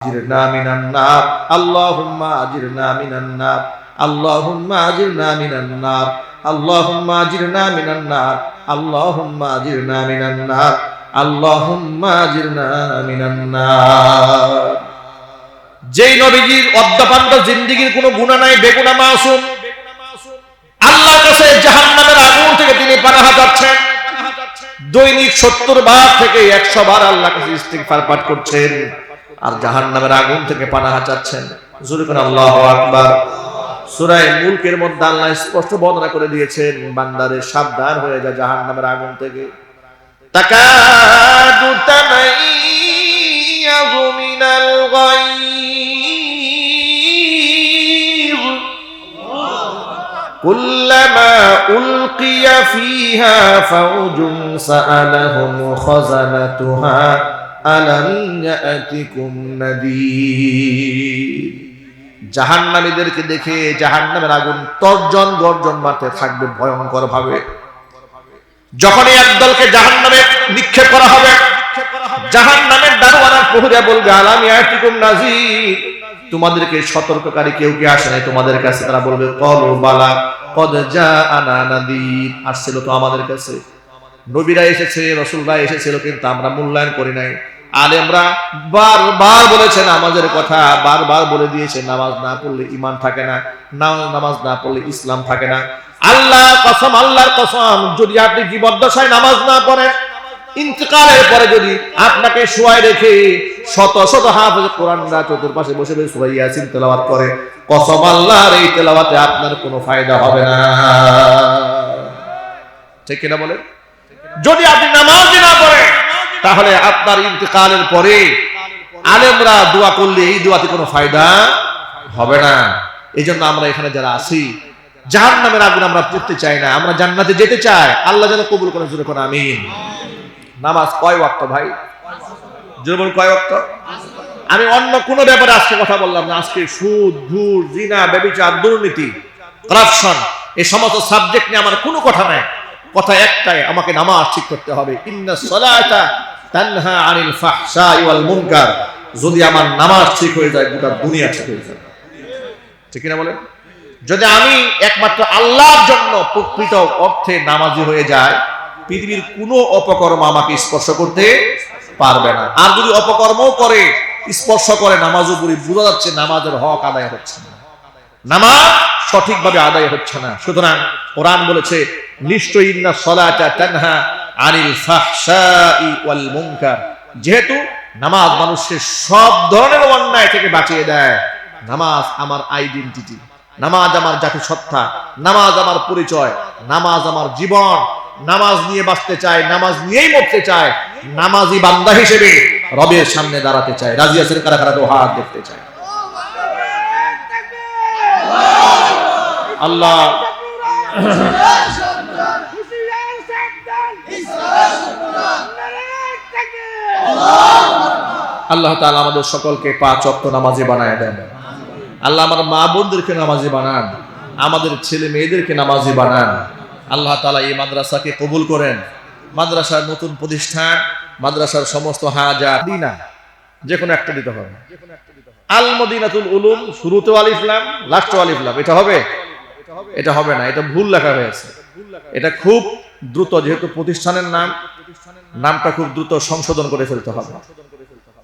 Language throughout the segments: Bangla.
أجرنا من النار اللهم أجرنا من النار اللهم أجرنا من النار اللهم أجرنا من النار اللهم أجرنا من النار اللهم أجرنا من النار যেই নবীজির অদ্যাপান্ত জিন্দেগীর কোনো গুনাহ নাই, বেগুনাহ মাসুম, আল্লাহর কাছে জাহান্নামের আগুন থেকে তিনি পানাহ চাচ্ছেন। দৈনিক 70 বার থেকে 100 বার আল্লাহর কাছে ইস্তিগফার পাঠ করছেন আর জাহান্নামের আগুন থেকে পানাহ চাচ্ছেন। জোরে করে আল্লাহু আকবার। সূরা মুলকের মধ্যে আল্লাহ স্পষ্ট বর্ণনা করে দিয়েছেন, বান্দারে সাবধান হয়ে যা জাহান্নামের আগুন থেকে। তাকাদু তামাইয়াযু মিনাল গায়য কুল্লামা উলকিয়া ফিহা ফাওজুন সাআলাহুম খাযানাতুহা আলাম ইয়াতিকুম নাযীর। জাহান্নামীদেরকে দেখে জাহান্নামের আগুন তর্জন গর্জন মারতে থাকবে ভয়ঙ্কর ভাবে। যখনই একদলকে জাহান্নামে নিক্ষেপ করা হবে, জাহান্নামের দারওয়ানা প্রহরী বলবে আলাম ইয়াতিকুম নাযীর, তোমাদেরকে সতর্ককারী কেউ কি আসে নাই তোমাদের কাছে? তারা বলবে ক্বালু বালা ক্বাদ জাআনা নাযীর, আসছিল তো আমাদের কাছে, নবীরা এসেছে, রাসূলরা এসেছিল, কিন্তু আমরা মূল্যায়ন করি নাই। আলেমরা বারবার বলেছেন নামাজের কথা, বারবার বলে দিয়েছে নামাজ না পড়লে ঈমান থাকে না, নামাজ না পড়লে ইসলাম থাকে না। আল্লাহর কসম, আল্লাহর কসম, যদি আপনি জীবদ্দশায় নামাজ না পড়েন, ইন্তেকালের পরে যদি আপনাকে শুয়ায় রেখে শত শত হাফেজ কোরআনরা চতুর্পাশে বসে বসে সূরা ইয়াসিন তেলাওয়াত করে, কসম আল্লাহর এই তেলাওয়াতে আপনার কোনো ফায়দা হবে না। ঠিক কিনা বলেন? যদি আপনি নামাজ না পড়েন, তাহলে আপনার ইন্তেকালের পরে আলেমরা দোয়া করলে এই দোয়াতে কোনো ফায়দা হবে না। এইজন্য আমরা এখানে যারা আছি, জাহান্নামের আগুন আমরা পড়তে চাই না, আমরা জান্নাতে যেতে চাই। আল্লাহ যেন কবুল করেন, জোরে কোন আমিন। নামাজ কয় ওয়াক্ত ভাই? জোরে বলুন কয় ওয়াক্ত? আমি অন্য কোনো ব্যাপারে আজকে কথা বললাম না। আজকে সুদ, ঘুষ, জিনা, ব্যভিচার, দুর্নীতি, করাপশন, এই সমস্ত সাবজেক্ট নিয়ে আমার কোনো কথা নাই। কথা একটাই, আমাকে নামাজ ঠিক করতে হবে। ইন্নাস সালাতা তানহা আনিল ফাহশাই ওয়াল মুনকার। যদি আমার নামাজ ঠিক হয়ে যায়, গোটা দুনিয়া ঠিক হয়ে যায়। ঠিক না বলেন? যদি আমি একমাত্র আল্লাহর জন্য প্রকৃত অর্থে নামাজি হয়ে যায়, পৃথিবীর কোনো অপকর্ম আমাকে স্পর্শ করতে পারবে না। আর যদি অপকর্মও করে, স্পর্শ করে, নামাজও পড়ি, বোঝা যাচ্ছে নামাজের হক আদায় হচ্ছে না, নামাজ সঠিকভাবে আদায় হচ্ছে না। সুতরাং কোরআন বলেছে নিশ্চয়ই ইন্নাস সালাতা তানহা আনিল ফাহশাই ওয়াল মুনকার। যেহেতু নামাজ মানুষের সব ধরনের অন্যায় থেকে বাঁচিয়ে দেয়, নামাজ আমার আইডেন্টিটি, নামাজ আমার জাতিসত্তা, নামাজ আমার পরিচয়, নামাজ আমার জীবন। নামাজ নিয়ে বাঁচতে চায়, নামাজ নিয়েই মরতে চায়, নামাজি বান্দা হিসেবে রবের সামনে দাঁড়াতে চায়। রাজি আছেন কারা কারা? তো হাত দেখতে চায়। আল্লাহ আল্লাহ তাআলা আমাদের সকলকে 5 ওয়াক্ত নামাজি বানায় দেন। আল্লাহ আমার মা বোনদেরকে নামাজি বানান, আমাদের ছেলে মেয়েদেরকে নামাজি বানান। আল্লাহ তাআলা এই মাদ্রাসাকে কবুল করেন। মাদ্রাসার নতুন প্রতিষ্ঠান, মাদ্রাসার সমস্ত হাজাত দিনা যে কোনো একটা দিতে হবে। আল মদিনাতুল উলুম, শুরুতে আলিফ লাম, লাস্টে আলিফ লাম, এটা হবে? এটা হবে না, এটা ভুল লেখা হয়েছে। এটা খুব দ্রুত, যেহেতু প্রতিষ্ঠানের নামটা খুব দ্রুত সংশোধন করে ফেলতে হবে।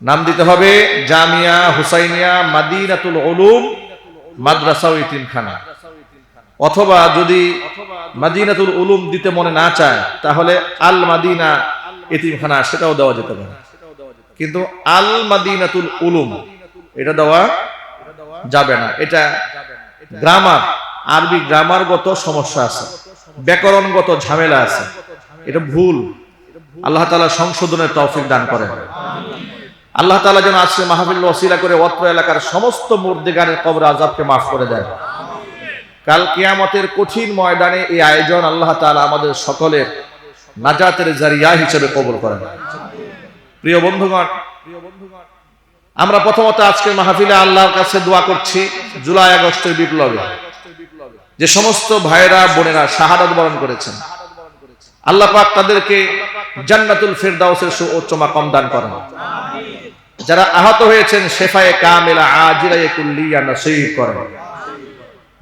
নাম দিতে হবে জামিয়া হুসাইনিয়া মাদিনাতুল উলুম মাদ্রাসা ও ইতিমখানা। অথবা যদি মাদিনাতুল উলুম দিতে মনে না চায়, তাহলে আল মাদিনা ইতিমখানা, সেটাও দেওয়া যেতে পারে। কিন্তু আল মাদিনাতুল উলুম এটা দেওয়া যাবে না। এটা গ্রামার, আরবি গ্রামারগত সমস্যা আছে, ব্যাকরণগত ঝামেলা আছে, এটা ভুল। আল্লাহ তাআলা সংশোধনের তৌফিক দান করেন। আল্লাহ তাআলা যেন আজকে মাহফিল ওসিলা করে অত্র এলাকার সমস্ত মুর্দিগানের কবর আযাবকে মাফ করে দেন। কাল কিয়ামতের কঠিন ময়দানে এই আয়োজন আল্লাহ তাআলা আমাদের সকলের নাজাতের জারিয়া হিসেবে কবুল করেন। প্রিয় বন্ধুগণ, আমরা প্রথমত আজকের মাহফিলে আল্লাহর কাছে দোয়া করছি, জুলাই আগস্টের বিপ্লবে যে সমস্ত ভাইরা বোনেরা শাহাদাত বরণ করেছেন, আল্লাহ পাক তাদেরকে জান্নাতুল ফেরদাউসের সুউচ্চ মাকাম দান করেন। যারা আহত হয়েছেন শেফায়ে কামিলা আজিলায়ে কুল্লিয়া নসিব করেন।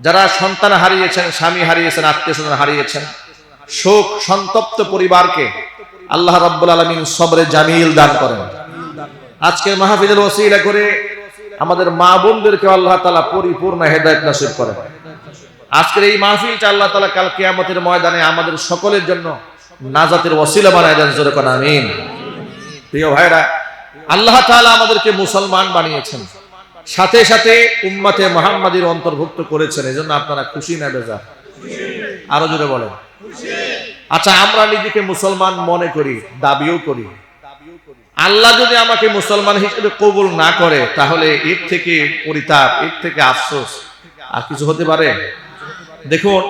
যারা সন্তান হারিয়েছেন, স্বামী হারিয়েছেন, আত্মীয়স্বজন হারিয়েছেন, শোক সন্তপ্ত পরিবারকে আল্লাহ রাব্বুল আলামিন সবরে জামিল দান করেন। আজকের মাহফিলের ওসিলা করে আমাদের মা বোনদেরকে আল্লাহ তাআলা পরিপূর্ণ হেদায়েত নসিব করেন। আজকের এই মাহফিলটা আল্লাহ তাআলা কাল কিয়ামতের ময়দানে আমাদের সকলের জন্য নাজাতের ওসিলা বানায় দেন। জোরে কোন আমিন। প্রিয় ভাইরা, আল্লাহ তাআলা আমাদেরকে মুসলমান বানিয়েছেন, সাথে সাথে উম্মতে মুহাম্মাদীর অন্তর্ভুক্ত করেছেন। এজন্য আপনারা খুশি না বেজার? আরো জোরে বলেন। আচ্ছা, আমরা নিজেকে মুসলমান মনে করি, দাবিও করি। আল্লাহ যদি আমাকে মুসলমান হিসেবে কবুল না করে, তাহলে এর থেকে পরিতাপ, এর থেকে আফসোস আর কিছু হতে পারে? দেখুন,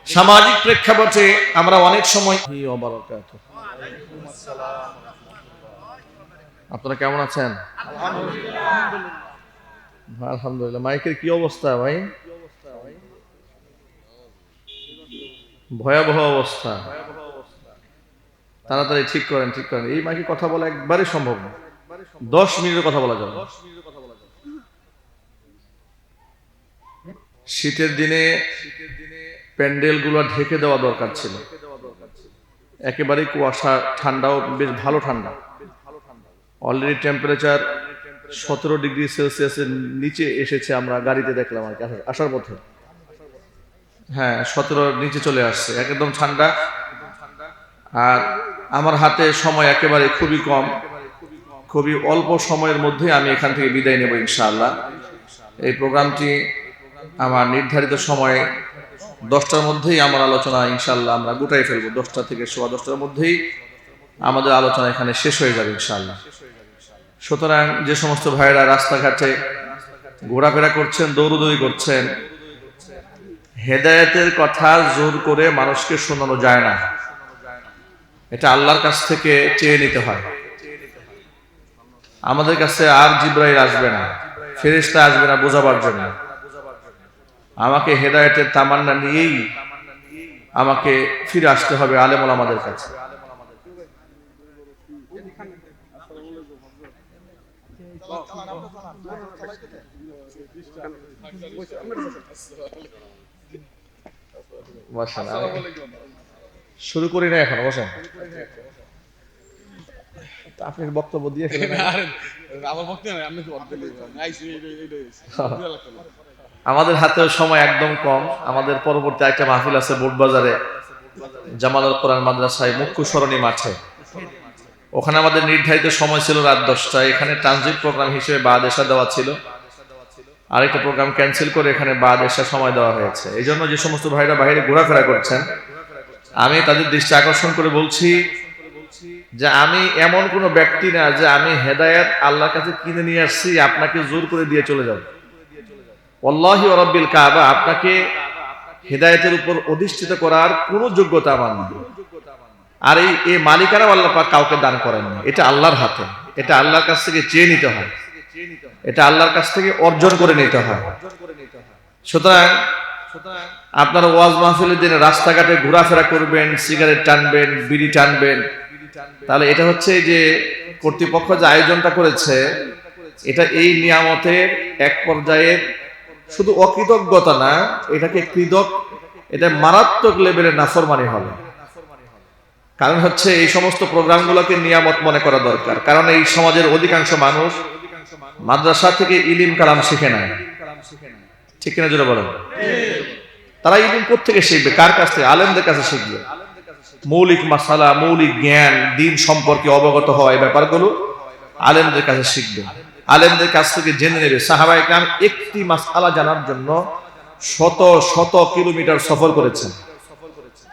সামাজিক প্রেক্ষাপটে আমরা অনেক সময়, আপনারা কেমন আছেন? আলহামদুলিল্লাহ। মাইকের কি অবস্থা ভাই? ভয়াবহ অবস্থা। তাড়াতাড়ি ঠিক করেন, ঠিক করেন। এই মাইকে কথা বলা একবারে সম্ভব না, 10 মিনিটের কথা বলা যাবে। শীতের দিনে প্যান্ডেল গুলো ঢেকে দেওয়া দরকার ছিল। একেবারে কুয়াশা, ঠান্ডাও বেশ ভালো ঠান্ডা। অলরেডি টেম্পারেচার 17 ডিগ্রি সেলসিয়াসের নিচে এসেছে। আমরা গাড়িতে দেখলাম আর কি আসার পথে। হ্যাঁ, 17 নিচে চলে আসছে, একদম ঠান্ডা। আর আমার হাতে সময় একেবারে খুবই কম, খুবই অল্প সময়ের মধ্যে আমি এখান থেকে বিদায় নেব ইনশাআল্লাহ। এই প্রোগ্রামটি আমার নির্ধারিত সময়ে 10টার মধ্যেই আমার আলোচনা ইনশাআল্লাহ আমরা গুটাই ফেলবো। 10টা থেকে 10:15টার মধ্যেই আমাদের আলোচনা এখানে শেষ হয়ে যাবে ইনশাআল্লাহ। সুতরাং যে সমস্ত ভাইয়েরা রাস্তাঘাটে ঘোরাফেরা করছেন, দৌড়দৌড়ি করছেন, হেদায়েতের কথা জোর করে মানুষকে শোনানো যায় না। এটা আল্লাহর কাছ থেকে চেয়ে নিতে হয়। আমাদের কাছে আর জিবরাইল আসবে না, ফেরেশতা আসবে না বোঝাবার জন্য। আমাকে হেদায়েতের তামান্না নিয়েই আমাকে ফিরে আসতে হবে আলেম ওলামাদের কাছে। শুরু করি না এখন, বসেন। আপনি বক্তব্য দিয়ে আমাদের হাতেও সময় একদম কম। আমাদের পরবর্তী একটা মাহফিল আছে বোটবাজারে, জামালুল কোরআন মাদ্রাসায় মুখ্য সরণি মাঠে। ওখানে আমাদের নির্ধারিত সময় ছিল রাত 10টায়। এখানে ট্রানজিট প্রোগ্রাম হিসেবে বাদ এশা দেওয়া ছিল, আরেকটা প্রোগ্রাম ক্যান্সেল করে এখানে বাদ এশা সময় দেওয়া হয়েছে। এই জন্য যে সমস্ত ভাইরা বাইরে ঘোরাফেরা করছেন, আমি তাদের দৃষ্টি আকর্ষণ করে বলছি যে আমি এমন কোনো ব্যক্তি না যে আমি হেদায়েত আল্লাহর কাছে কিনে নিয়ে আসছি আপনাকে জোর করে দিয়ে চলে যাব। আল্লাহি ওয়া রাব্বিল কাবা, আপনাকে হেদায়েতের উপর অধিষ্ঠিত করার কোনো যোগ্যতা আমার নেই। আর এই মালিকানা আল্লাহ পাক কাউকে দান করেন না। এটা আল্লাহর হাতে, এটা আল্লাহর কাছ থেকে চেয়ে নিতে হয়, এটা আল্লাহর কাছ থেকে অর্জন করে নিতে হয়। সুতরাং আপনারা ওয়াজ মাহফিলের দিনে রাস্তাঘাটে ঘোরাফেরা করবেন, সিগারেট টানবেন, বিড়ি টানবেন, তাহলে এটা হচ্ছে যে কর্তৃপক্ষ যে আয়োজনটা করেছে, এটা এই নিয়ামতের এক পর্যায়ে শুধু অকৃতজ্ঞতা না, এটাকে কৃতজ্ঞ, এটা মারাত্মক লেভেলের নাফরমানি হবে। কারণ হচ্ছে এই সমস্ত প্রোগ্রামগুলোকে নিয়ামত মনে করা দরকার। কারণ এই সমাজের অধিকাংশ মানুষ মাদ্রাসা থেকে ইলিম কালাম শিখে নাই, ঠিক কিনা জোরে বলেন? তারা ইলিম কোত্থেকে শিখবে? কার কাছ থেকে? আলেমদের কাছে শিখবে। মৌলিক মাসালা, মৌলিক জ্ঞান, দিন সম্পর্কে অবগত হয়, ব্যাপারগুলো আলেমদের কাছে শিখবে, আলেমদের কাছ থেকে জেনে নেবে। সাহাবায়ে কেরাম একটি মাসআলা জানার জন্য শত শত কিলোমিটার সফর করেছেন।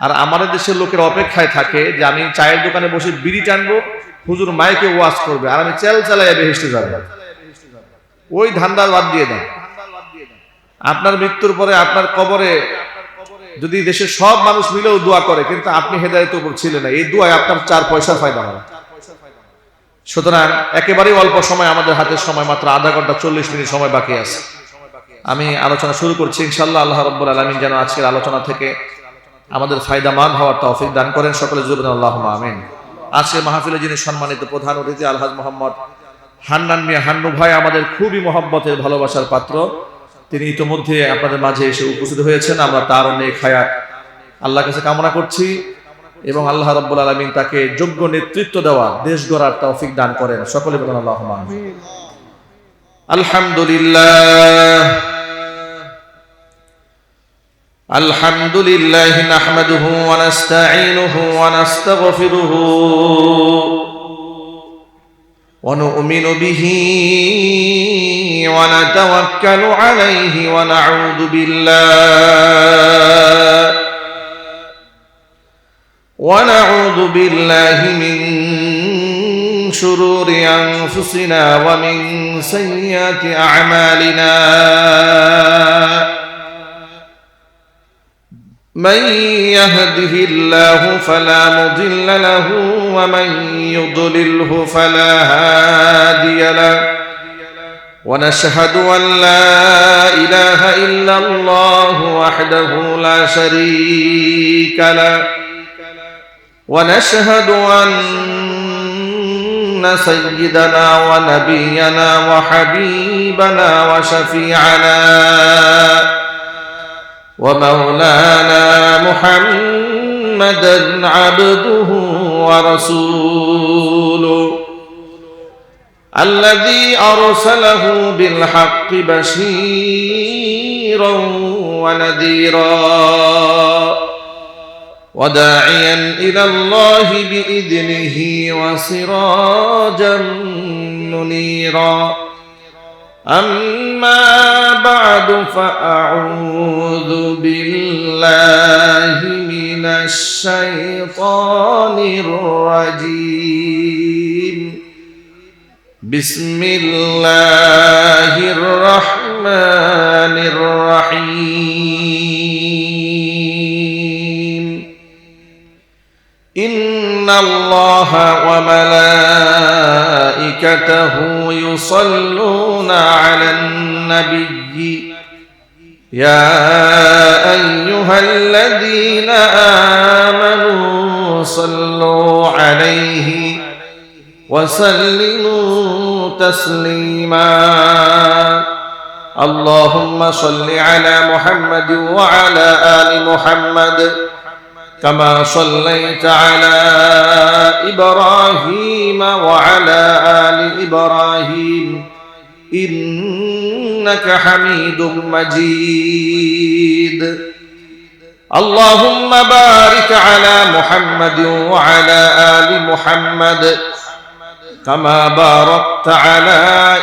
আর আমাদের দেশের লোকের অপেক্ষায় থাকে যে আমি চায়ের দোকানে বসে বিড়ি টানবো, হুজুর মাইকে ওয়াজ করবে, আর আমি চেল চালাইয়া বেহেশতে যাব। ওই ধান্দা বাদ দিয়ে দেন। আপনার মৃত্যুর পরে আপনার কবরে যদি দেশের সব মানুষ মিলেও দোয়া করে, কিন্তু আপনি হেদায়েতের উপর ছিলেন না, এই দোয়ায় আপনার 4 পয়সার ফায়দা হবে। সুতরাং একেবারেই অল্প সময়, আমাদের হাতে সময় মাত্র আধা ঘন্টা 40 মিনিট সময় বাকি আছে। আমি আলোচনা শুরু করছি ইনশাআল্লাহ। আল্লাহ রাব্বুল আলামিন যেন আজকের আলোচনা থেকে আমাদের ফায়দামান হওয়ার তৌফিক দান করেন। সকলে জোরে বলেন আল্লাহুম্মা আমিন। আজকের মাহফিলে যিনি সম্মানিত প্রধান অতিথি আলহাজ মোহাম্মদ হান্নান মিয়া হান্নু ভাই আমাদের খুবই মহব্বতের ভালোবাসার পাত্র। তিনি ইতিমধ্যে আপনাদের মাঝে এসে উপস্থিত হয়েছেন। আমরা তার অনেক হায়াত আল্লাহর কাছে কামনা করছি এবং আল্লাহ রাব্বুল আলামিন তাকে যোগ্য নেতৃত্ব দেওয়া, দেশ গড়ার তৌফিক দান করেন। সকলে বলুন আল্লাহুম্মা আমিন। আলহামদুলিল্লাহ আলহামদুলিল্লাহ নাহমাদুহু ওয়া নাস্তাঈনুহু ওয়া নাস্তাগফিরুহু ওয়া নু'মিনু বিহি ওয়া নাতাওয়াক্কালু আলাইহি ওয়া নাউযু বিল্লাহি মিন শুরুরি আনফুসিনা ওয়া মিন সাইয়্যাতি আ'মালিনা من يهده الله فلا مضل له ومن يضلله فلا هادي له ونشهد أن لا إله إلا الله وحده لا شريك له ونشهد أن سيدنا ونبينا وحبيبنا وشفيعنا ومولانا محمدا عبده ورسوله الذي أرسله بالحق بشيرا ونذيرا وداعيا إلى الله بإذنه وسراجا منيرا أما بعد فأعوذ بالله من الشيطان الرجيم بسم الله الرحمن الرحيم إن الله وملائكته يصلون على النبي يا أيها الذين آمنوا صلوا عليه وسلموا تسليما اللهم صل على محمد وعلى آل محمد كما صليت على إبراهيم وعلى آل إبراهيم إنك حميد مجيد اللهم بارك على محمد وعلى آل محمد كما باركت على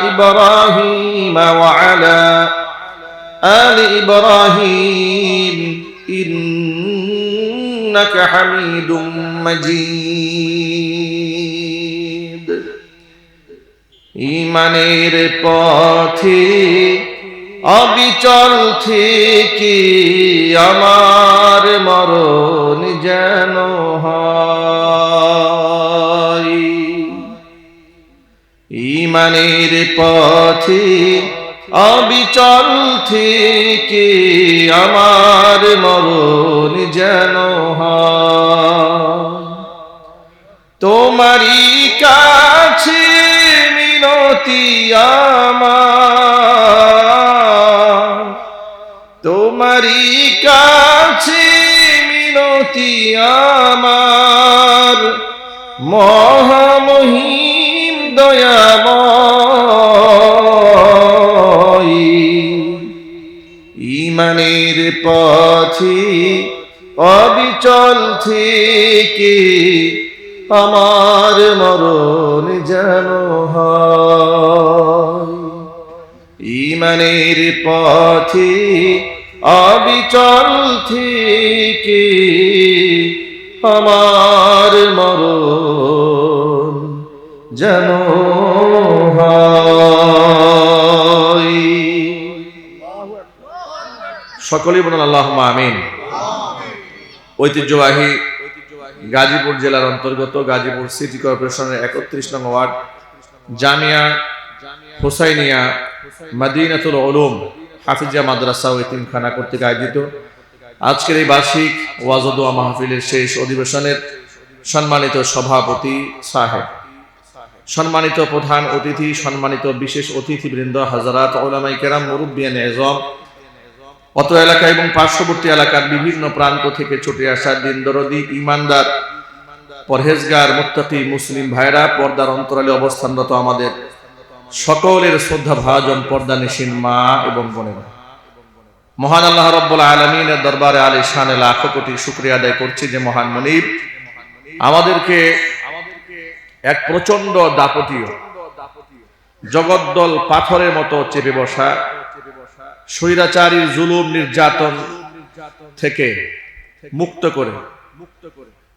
إبراهيم وعلى آل إبراهيم إنك حميد مجيد ঈমানের পথে অবিচল থেকে আমার মরণ যেন হয় ঈমানের পথে অবিচল থেকে আমার মরণ যেন হয় তোমারই কাছে মিনতি আমার তোমারই কাছে মিনতি আমার মহামহিম দয়াময় ঈমানের পথে অবিচল থেকে আমার মরণ যেন হয় ঈমানের পথে অবিচল থেকে আমার মরণ যেন হয় সকলেই বলুন আল্লাহুম্মা আমিন ঐতিহ্যবাহী গাজীপুর জেলার অন্তর্গত গাজীপুর সিটি কর্পোরেশনের 31 নং ওয়ার্ড জামিয়া হুসাইনিয়া মদিনাতুল উলুম হাফিজিয়া মাদ্রাসা ও এতিমখানা কর্তৃক আয়োজিত আজকের এই বার্ষিক ওয়াজ ও দোয়া মাহফিলের শেষ অধিবেশনের সম্মানিত সভাপতি সাহেব সম্মানিত প্রধান অতিথি, সম্মানিত বিশেষ অতিথিবৃন্দ, হাজারাত, উলামায়ে কেরাম, মুরব্বিয়ানে আযম, অত্র এলাকা এবং পার্শ্ববর্তী এলাকার বিভিন্ন প্রান্ত থেকে ছুটে আসা দিনদরদি, ইমানদার, পরহেজগার, মুত্তাকি মুসলিম ভাইরা, পর্দার অন্তরালে অবস্থানরত আমাদের সকলের শ্রদ্ধা ভাজন পর্দানিশীন মা এবং বোনেরা, মহান আল্লাহ রাব্বুল আলামিনের দরবারে আলিশানে লাখো কোটি শুকরিয়া আদায় করছি যে মহান মুনিব আমাদেরকে এক প্রচন্ড দাপটীয় জগদ্দল পাথরের মতো চেপে বসা স্বৈরাচারীর জুলুম নির্যাতন থেকে মুক্ত করে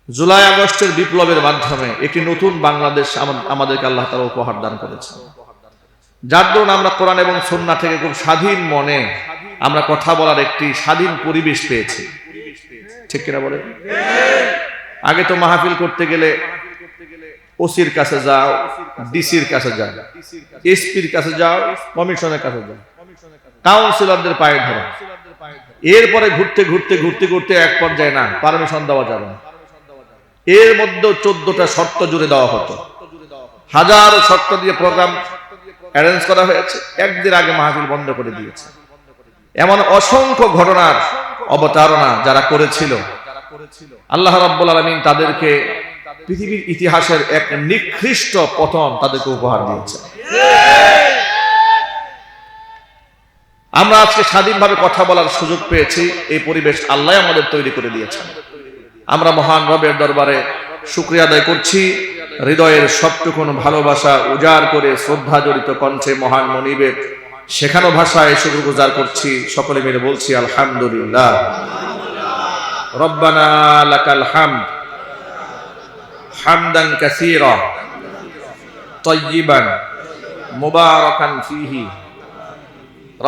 জুলাই আগস্টের বিপ্লবের মাধ্যমে একটি নতুন বাংলাদেশ আমাদেরকে আল্লাহ তাআলা উপহার দান করেছেন, যার দরুন আমরা কোরআন এবং সুন্নাহ থেকে খুব স্বাধীন মনে আমরা কথা বলার একটি স্বাধীন পরিবেশ পেয়েছি। ঠিক কিনা বলে? আগে তো মাহফিল করতে গেলে ওসির কাছে যাও, ডিসির কাছে যাও, এসপির কাছে যাও, কমিশনের কাছে যাও, কাউন্সিলরদের পায়ে ধরো, এরপরে ঘুরতে ঘুরতে ঘুরতে ঘুরতে এক পর্যায়ে না পারমিশন দেওয়া যাবে না, এর মধ্যে 14টা শর্ত জুড়ে দেওয়া হতো, হাজার শর্ত দিয়ে প্রোগ্রাম অ্যারেঞ্জ করা হয়েছে, একদিন আগে মাহফিল বন্ধ করে দিয়েছে। এমন অসংখ্য ঘটনার অবতারণা যারা করেছিল, আল্লাহ রাব্বুল আলামিন তাদেরকে পৃথিবীর ইতিহাসের এক নিকৃষ্ট পতন তাদেরকে উপহার দিয়েছে। আমরা আজকে স্বাধীনভাবে কথা বলার সুযোগ পেয়েছি, এই পরিবেশ আল্লাহ আমাদের তৈরি করে দিয়েছেন। আমরা মহান রবের দরবারে শুকরিয়া আদায় করছি, হৃদয়ের সবটুকুন ভালোবাসা উজাড় করে শ্রদ্ধা জড়িত কণ্ঠে মহান মনিবের শেখানো ভাষায় শুকরগুজার করছি। সকলে মিলে বলছি আলহামদুলিল্লাহ। রব্বানা লাকাল হামদ হামদান কাসীরা তাইয়িবান মুবারাকান ফীহি।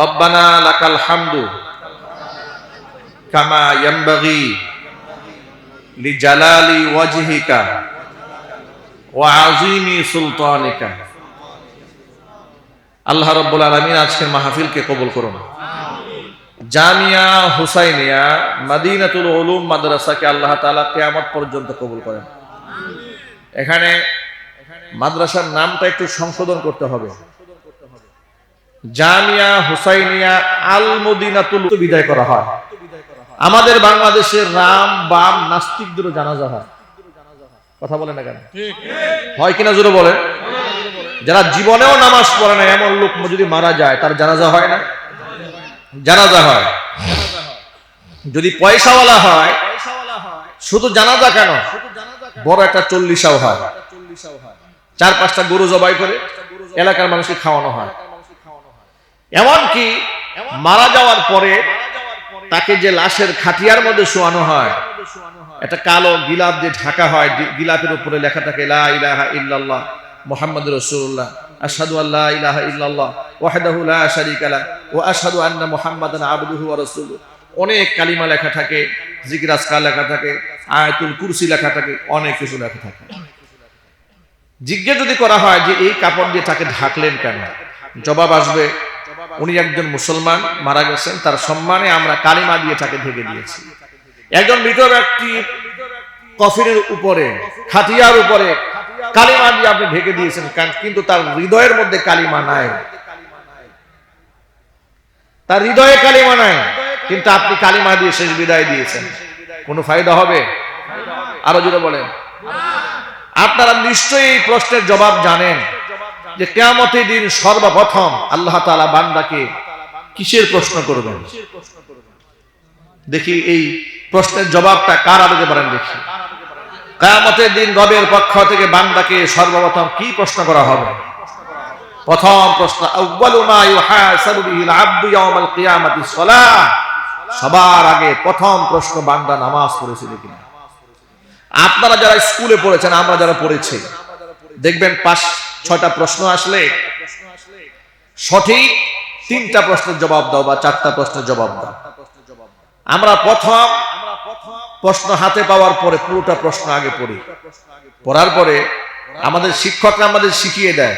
রব্বানা লাকাল হামদু কামা ইয়ানবাগি লিজালালি ওয়াজহিকা ওয়া আযীমি সুলতানিকা। আল্লাহ রাব্বুল আলামিন আজকের মাহফিলকে কবুল করুন। জামিয়া হুসাইনিয়া মদিনাতুল উলুম মাদ্রাসাকে আল্লাহ তাআলা কিয়ামত পর্যন্ত কবুল করেন। এখানে মাদ্রাসার নামটা একটু সংশোধন করতে হবে, জামিয়া হুসাইনিয়া আল মদিনাতুল বিদায় করা হয়। আমাদের বাংলাদেশের রাম বাম নাস্তিকদেরও জানাজা হয়, কথা বলেন না কেন? হয় কিনা জোরে বলেন? যারা জীবনেও নামাজ পড়ে না এমন লোক যদি মারা যায় তার জানাজা হয় না? জানাজা হয়। যদি পয়সাওয়ালা হয় শুধু জানাজা কেন, বড় একটা 40ও হয়, 4-5টা গরু জবাই করে এলাকার মানুষকে খাওয়ানো হয়। এমনকি মারা যাওয়ার পরে তাকে যে লাশের খাটিয়ার মধ্যে শোয়ানো হয়, একটা কালো গিলাপ দিয়ে ঢাকা হয়, গিলাপের উপরে লেখা থাকে লা ইলাহা ইল্লাল্লাহ মুহাম্মাদুর রাসূলুল্লাহ, আশহাদু আল্লা ইলাহা ইল্লাল্লাহ ওয়াহদাহু লা শারীকা লাহু ওয়া আশহাদু আন্না মুহাম্মাদান আবদুহু ওয়া রাসূলুহু। অনেক কালিমা লেখা থাকে, জিকির আজকার লেখা থাকে, আয়াতুল কুরসি লেখা থাকে, অনেক কিছু লেখা থাকে। জিজ্ঞেস যদি করা হয় যে এই কাপড় দিয়ে তাকে ঢাকলেন কেন, জবাব আসবে উনি একজন মুসলমান, মারা গেছেন, তার সম্মানে আমরা কালিমা দিয়ে তাকে ঢেকে দিয়েছি। একজন মৃত ব্যক্তি কফিনের উপরে, খাটিয়ার উপরে কালিমা দিয়ে আপনি ঢেকে দিয়েছেন, কিন্তু তার হৃদয়ের মধ্যে কালিমা নাই, তার হৃদয়ে কালিমা নাই, কিন্তু আপনি কালিমা দিয়ে শেষ বিদায় দিয়েছেন, কোনো ফায়দা হবে? আরো জোরে বলেন। আপনারা নিশ্চয়ই এই প্রশ্নের জবাব জানেন যে কিয়ামতের দিন সর্বপ্রথম আল্লাহ তাআলা বান্দাকে কিসের প্রশ্ন করবেন? দেখি এই প্রশ্নের জবাবটা কারা দিতে পারেন দেখি। কিয়ামতের দিন রবের পক্ষ থেকে বান্দাকে সর্বপ্রথম কি প্রশ্ন করা হবে? প্রথম প্রশ্ন, আউয়ালু মা ইউহাসাবু বিহিল আবদু ইয়াউমাল কিয়ামাতিস সালাহ। সবার আগে প্রথম প্রশ্ন, বান্দা নামাজ পড়েছিল কিনা। আপনারা যারা স্কুলে পড়েছেন, আমরা যারা পড়েছি, দেখবেন 5-6টা প্রশ্ন আসলে সঠিক 3টা প্রশ্নের জবাব দাও বা 4টা প্রশ্নের জবাব দাও। আমরা প্রথম প্রশ্ন হাতে পাওয়ার পরে পুরোটা প্রশ্ন আগে পড়ি, পড়ার পরে আমাদের শিক্ষকরা আমাদের শিখিয়ে দেয়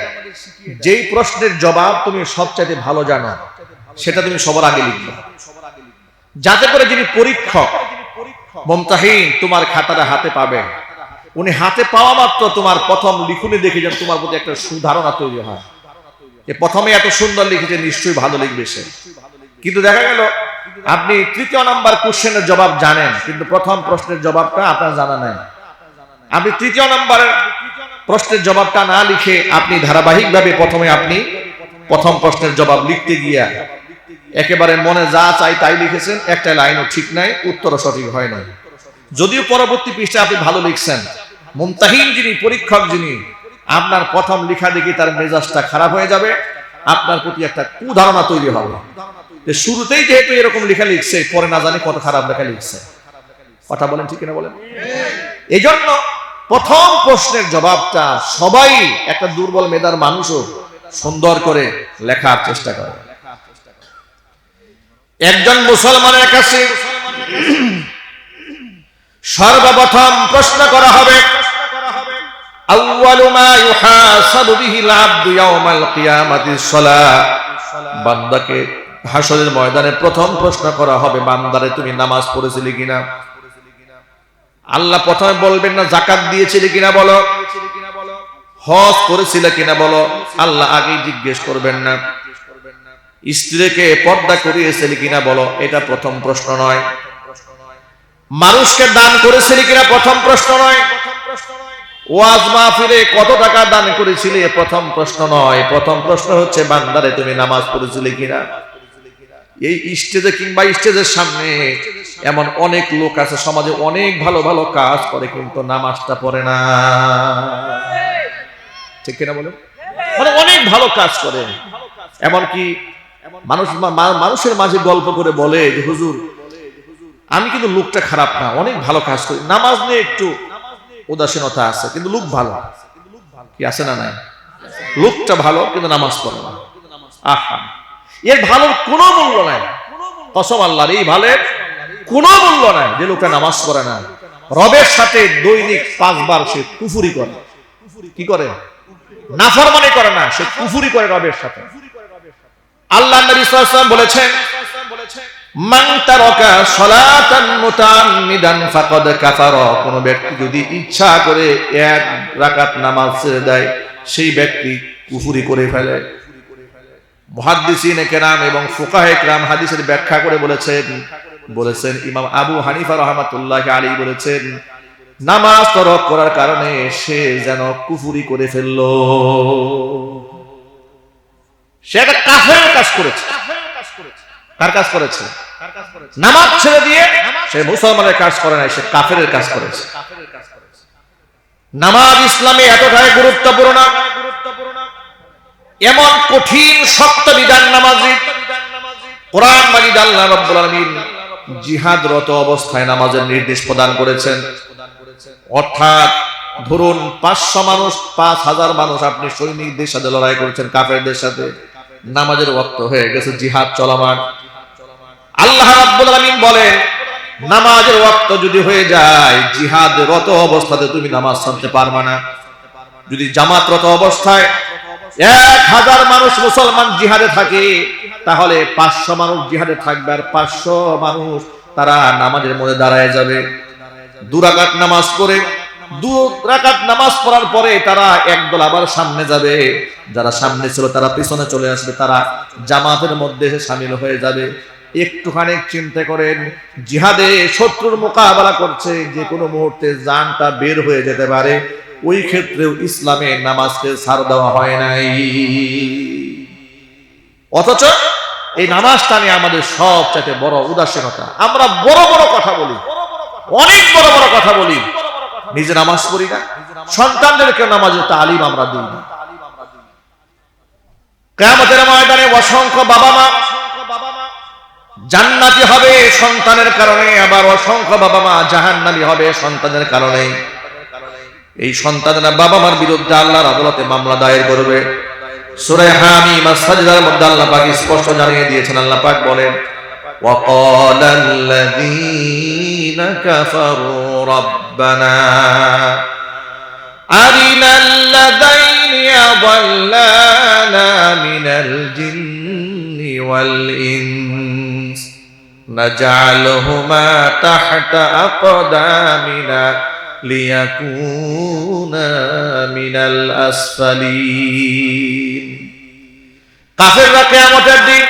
যেই প্রশ্নের জবাব তুমি সবচাইতে ভালো জানো সেটা তুমি সবার আগে লিখবে, যাতে করে যিনি পরীক্ষক মুমতাহিন তোমার খাতাটা হাতে পাবে উনি হাতে পাওয়া মাত্র তোমার প্রথম লিখুনি দেখে যেন তোমার প্রতি একটা সুধারণা তৈরি হয়, যে প্রথমে এত সুন্দর লিখেছে, নিশ্চয়ই ভালো লিখবে সে। কিন্তু দেখা গেল আপনি তৃতীয় নাম্বার কোশ্চেনের জবাব জানেন, কিন্তু প্রথম প্রশ্নের জবাবটা আপনার জানা নাই। আপনি তৃতীয় নাম্বারের প্রশ্নের জবাবটা না লিখে আপনি ধারাবাহিকভাবে আপনি প্রথম প্রশ্নের জবাব লিখতে গিয়া একেবারে মনে যা চাই তাই লিখেছেন, একটা লাইনও ঠিক নাই, উত্তরও সঠিক হয় নাই। যদিও পরবর্তী পৃষ্ঠায় আপনি ভালো লিখছেন, মুমতাহিন যিনি, পরীক্ষক যিনি, আপনার প্রথম লেখা দেখে তার মেজাজটা খারাপ হয়ে যাবে, আপনার প্রতি একটা কুধারণা তৈরি হবে যে শুরুতেই যেহেতু এরকম লেখা লিখছে, পরে না জানি কত খারাপ লেখা লিখছে। কথা বলেন ঠিক কিনা বলেন? এই জন্য প্রথম প্রশ্নের জবাবটা সবাই, একটা দুর্বল মেধার মানুষও সুন্দর করে লেখার চেষ্টা করে। একজন মুসলমানের কাছে সর্বপ্রথম প্রশ্ন করা হবে, আউয়ালু মা ইউহাসাবু বিহিল আবদু ইয়াউমাল কিয়ামাতিস সালাহ। বান্দাকে হাসরের ময়দানে প্রথম প্রশ্ন করা হবে, বান্দারে তুমি নামাজ পড়েছিলে কিনা। আল্লাহ প্রথমে বলবেন না যাকাত দিয়েছিলে কিনা বলো, হজ করেছিলে কিনা বলো, আল্লাহ আগেই জিজ্ঞেস করবেন না। স্ত্রীকে পর্দা করিয়েছিলে কিনা বলো, এটা প্রথম প্রশ্ন নয়। মানুষকে দান করেছিলি কিনা প্রথম প্রশ্ন নয়। ওয়াজ মাহফিলে কত টাকা দান করেছিলে প্রথম প্রশ্ন নয়। প্রথম প্রশ্ন হচ্ছে বান্দারে তুমি নামাজ পড়েছিলে কিনা। এই স্টেজে কিংবা স্টেজের সামনে এমন অনেক লোক আছে সমাজে, অনেক ভালো ভালো কাজ করে কিন্তু নামাজটা পড়ে না, ঠিক কিনা বলে? মানে অনেক ভালো কাজ করে, এমনকি মানুষের মাঝে গল্প করে বলে যে হুজুর আমি কিন্তু লোকটা খারাপ না, অনেক ভালো কাজ করি, নামাজ নিয়ে একটু উদাসীনতা আছে কিন্তু লোক ভালো। কি আছে না নাই? লোকটা ভালো কিন্তু নামাজ পড়ে না। আহা, এর ভালোর কোনো মূল্য নাই। কসম আল্লাহর, এই ভালের কোনো মূল্য নাই যে লোকটা নামাজ পড়ে না। রবের সাথে দৈনিক 5 বার সে কুফরি করে। কি করে? নাফরমানি করে না, সে কুফরি করে রবের সাথে। আল্লাহ নবী সাল্লাল্লাহু আলাইহি ওয়াসাল্লাম বলেছেন, মান তারাকা সালাতান মুতাআম্মিদান ফাকাদ কাফারা। কোন ব্যক্তি যদি ইচ্ছা করে এক রাকাত নামাজ ছেড়ে দেয়, সেই ব্যক্তি কুফরি করে ফেলে। মুহাদ্দিসিনে কেরাম এবং ফুকাহে কেরাম হাদিসের ব্যাখ্যা করে বলেছেন ইমাম আবু হানিফা রাহমাতুল্লাহি আলাইহি বলেছেন, নামাজ তরক করার কারণে সে যেন কুফরি করে ফেলল, সে একটা কাফের কাজ করেছে। কার কাজ করেছে? নামাজ ছেড়ে দিয়ে সে মুসলমানের কাজ করে নাই, সে কাফেরের কাজ করেছে। নামাজ ইসলামে এতটাই গুরুত্বপূর্ণ, এমন কঠিন শক্ত বিধান নামাজি। কোরআন মাজিদ আল্লাহ রাব্বুল আলামিন জিহাদরত অবস্থায় নামাজের নির্দেশ প্রদান করেছেন। অর্থাৎ ধরুন 500 মানুষ, 5000 মানুষ আপনি সৈনিকদের সাথে লড়াই করেছেন, কাফেরদের সাথে, নামাজের ওয়াক্ত হয়ে গেছে, জিহাদ চলমান। আল্লাহ রাব্বুল আলামিন বলেন, নামাজের ওয়াক্ত যদি হয়ে যায়, জিহাদরত অবস্থাতে তুমি নামাজ ছাড়তে পারবে না। যদি জামাতরত অবস্থায় 1000 মানুষ মুসলমান জিহাদে থাকে, তাহলে 500 মানুষ জিহাদে থাকবে, আর 500 মানুষ তারা নামাজের মধ্যে দাঁড়ায় যাবে। 2 রাকাত নামাজ পড়ে, 2 রাকাত নামাজ পড়ার পরে তারা একদল আবার সামনে যাবে, যারা সামনে ছিল তারা পিছনে চলে আসবে, তারা জামাতের মধ্যে শামিল হয়ে যাবে। একটুখানি চিন্তা করেন, জিহাদে শত্রুর মোকাবেলা করছে, যে কোনো মুহূর্তে জানটা বের হয়ে যেতে পারে। ওই ক্ষেত্রেও ইসলামে নামাজকে ছাড় দেওয়া হয় নাই। অথচ এই নামাজটা নিয়ে আমাদের সবচেয়ে বড় উদাসীনতা। আমরা বড় বড় কথা বলি, অনেক বড় বড় কথা বলি, নিজে নামাজ পড়ি না, সন্তানদেরকে নামাজের তালিম আমরা দিই না। কিয়ামতের ময়দানে অসংখ্য বাবা মা জান্নাতি হবে সন্তানের কারণে, আবার অসংখ্য বাবা মা জাহান্নামী হবে সন্তানের কারণে। এই সন্তানেরা বাবা মার বিরুদ্ধে আল্লাহর আদালতে মামলা দায়ের করবে। সূরা হামিম সাজদার মধ্যে আল্লাহ পাক স্পষ্ট জানিয়ে দিয়েছেন। আল্লাহ পাক বলেন, ওয়াকালাল্লাযীনা কাফারু রাব্বানা আরিনাল্লাযাইনি আযাল্লানা মিনাল জিন্নি ওয়াল ইনস নাজআলহুমা তাহতা আকদামিনা লিয়াকুনা মিনাল আসফালিন। কাফেররা কিয়ামতের দিন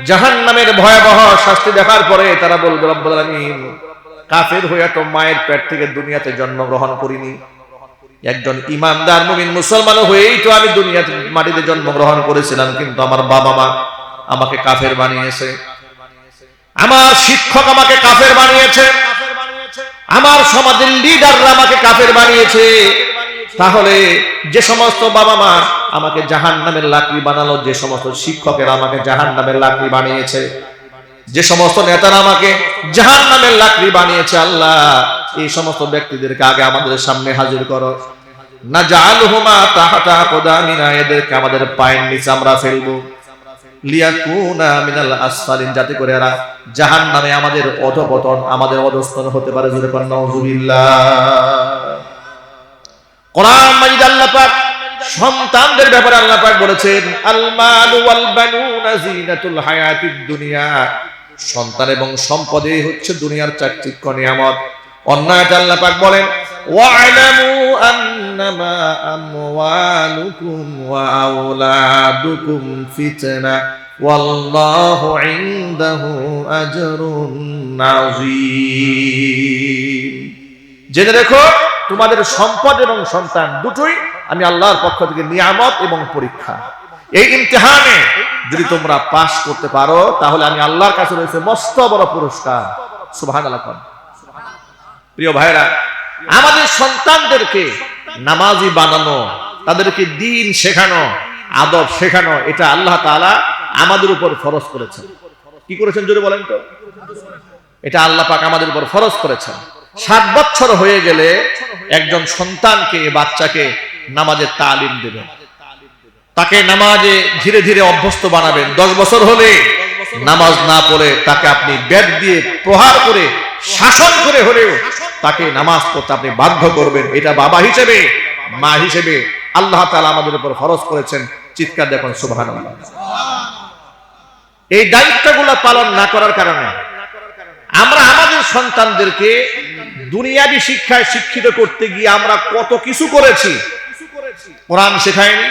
জাহান্নামের ভয়াবহ শাস্তি দেখার পরে তারা বলবে, রব্বুল আলামিন, কাফের হইয়া তো মায়ের পেট থেকে দুনিয়াতে জন্মগ্রহণ করিনি, একজন ইমানদার মুমিন মুসলমান হয়েই তো আমি দুনিয়াতে মাটিতে জন্মগ্রহণ করেছিলাম, কিন্তু আমার বাবা মা আমাকে কাফের বানিয়েছে, আমার শিক্ষক আমাকে কাফের বানিয়েছে, আমার সমাজের লিডাররা আমাকে কাফের বানিয়েছে। তাহলে যে সমস্ত বাবা মা আমাকে জাহান্নামের লাকড়ি বানালো, যে সমস্ত শিক্ষকেরা আমাকে জাহান্নামের লাকড়ি বানিয়েছে, যে সমস্ত নেতারা আমাকে জাহান্নামের লাকড়ি বানিয়েছে, আল্লাহ এই সমস্ত ব্যক্তিদেরকে আগে আমাদের সামনে হাজির করো। নাজআলহুমা তাহতা আকদামিনা, এদেরকে আমাদের পায়ের নিচে আমরা ফেলবো। লিয়াকুনা মিনাল আসফালিন, যাতে করে এরা জাহান্নামে আমাদের অধঃপতন, আমাদের অধঃস্তন হতে পারে। জোরে বলেন নাউযুবিল্লাহ। কোরআন মাজিদ আল্লাহ পাক সন্তানদের ব্যাপারে আল্লাহ পাক বলেছেন, আল মালু ওয়াল বানুনা যিনাতুল হায়াতিদ দুনিয়া, সন্তান এবং সম্পদই হচ্ছে দুনিয়ার চাকচিক্য নিয়ামত। অন্য আয়াতে আল্লাহ পাক বলেন, ওয়া'লামু আন্নামা আমওয়ালুকুম ওয়া আওলাদুকুম ফিতনা ওয়াল্লাহু ইনদাহু আজরুন আযীম। জেনে রেখো, তোমাদের সম্পদ এবং সন্তান দুটোই আমি আল্লাহর পক্ষ থেকে নিয়ামত এবং পরীক্ষা। এই ইমতিহানে যদি তোমরা পাস করতে পারো, তাহলে আমি আল্লাহর কাছে রয়েছে মস্ত বড় পুরস্কার। সুবহানাল্লাহ। প্রিয় ভাইরা, আমাদের সন্তানদেরকে নামাজি বানানো, তাদেরকে দ্বীন শেখানো, আদব শেখানো, এটা আল্লাহ তাআলা আমাদের উপর ফরজ করেছেন। কি করেছেন জোরে বলেন তো? এটা আল্লাহ পাক আমাদের উপর ফরজ করেছেন। 7 বছর হয়ে গেলে একজন সন্তানকে, বাচ্চাকে নামাজের তালিম দেবেন, তাকে নামাজে ধীরে ধীরে অভ্যস্ত বানাবেন। 10 বছর হলে নামাজ না পড়ে তাকে আপনি ব্যাট দিয়ে প্রহার করে, শাসন করে হলেও তাকে নামাজ পড়তে আপনি বাধ্য করবেন। এটা বাবা হিসেবে, মা হিসেবে আল্লাহ তাআলা আমাদের উপর ফরজ করেছেন। চিৎকার দেখুন সুবহানাল্লাহ। এই দায়িত্বগুলো পালন না করার কারণে আমরা আমাদের সন্তানদেরকে দুনিয়াবি শিক্ষায় শিক্ষিত করতে গিয়ে আমরা কত কিছু করেছি। কোরআন শেখায়নি,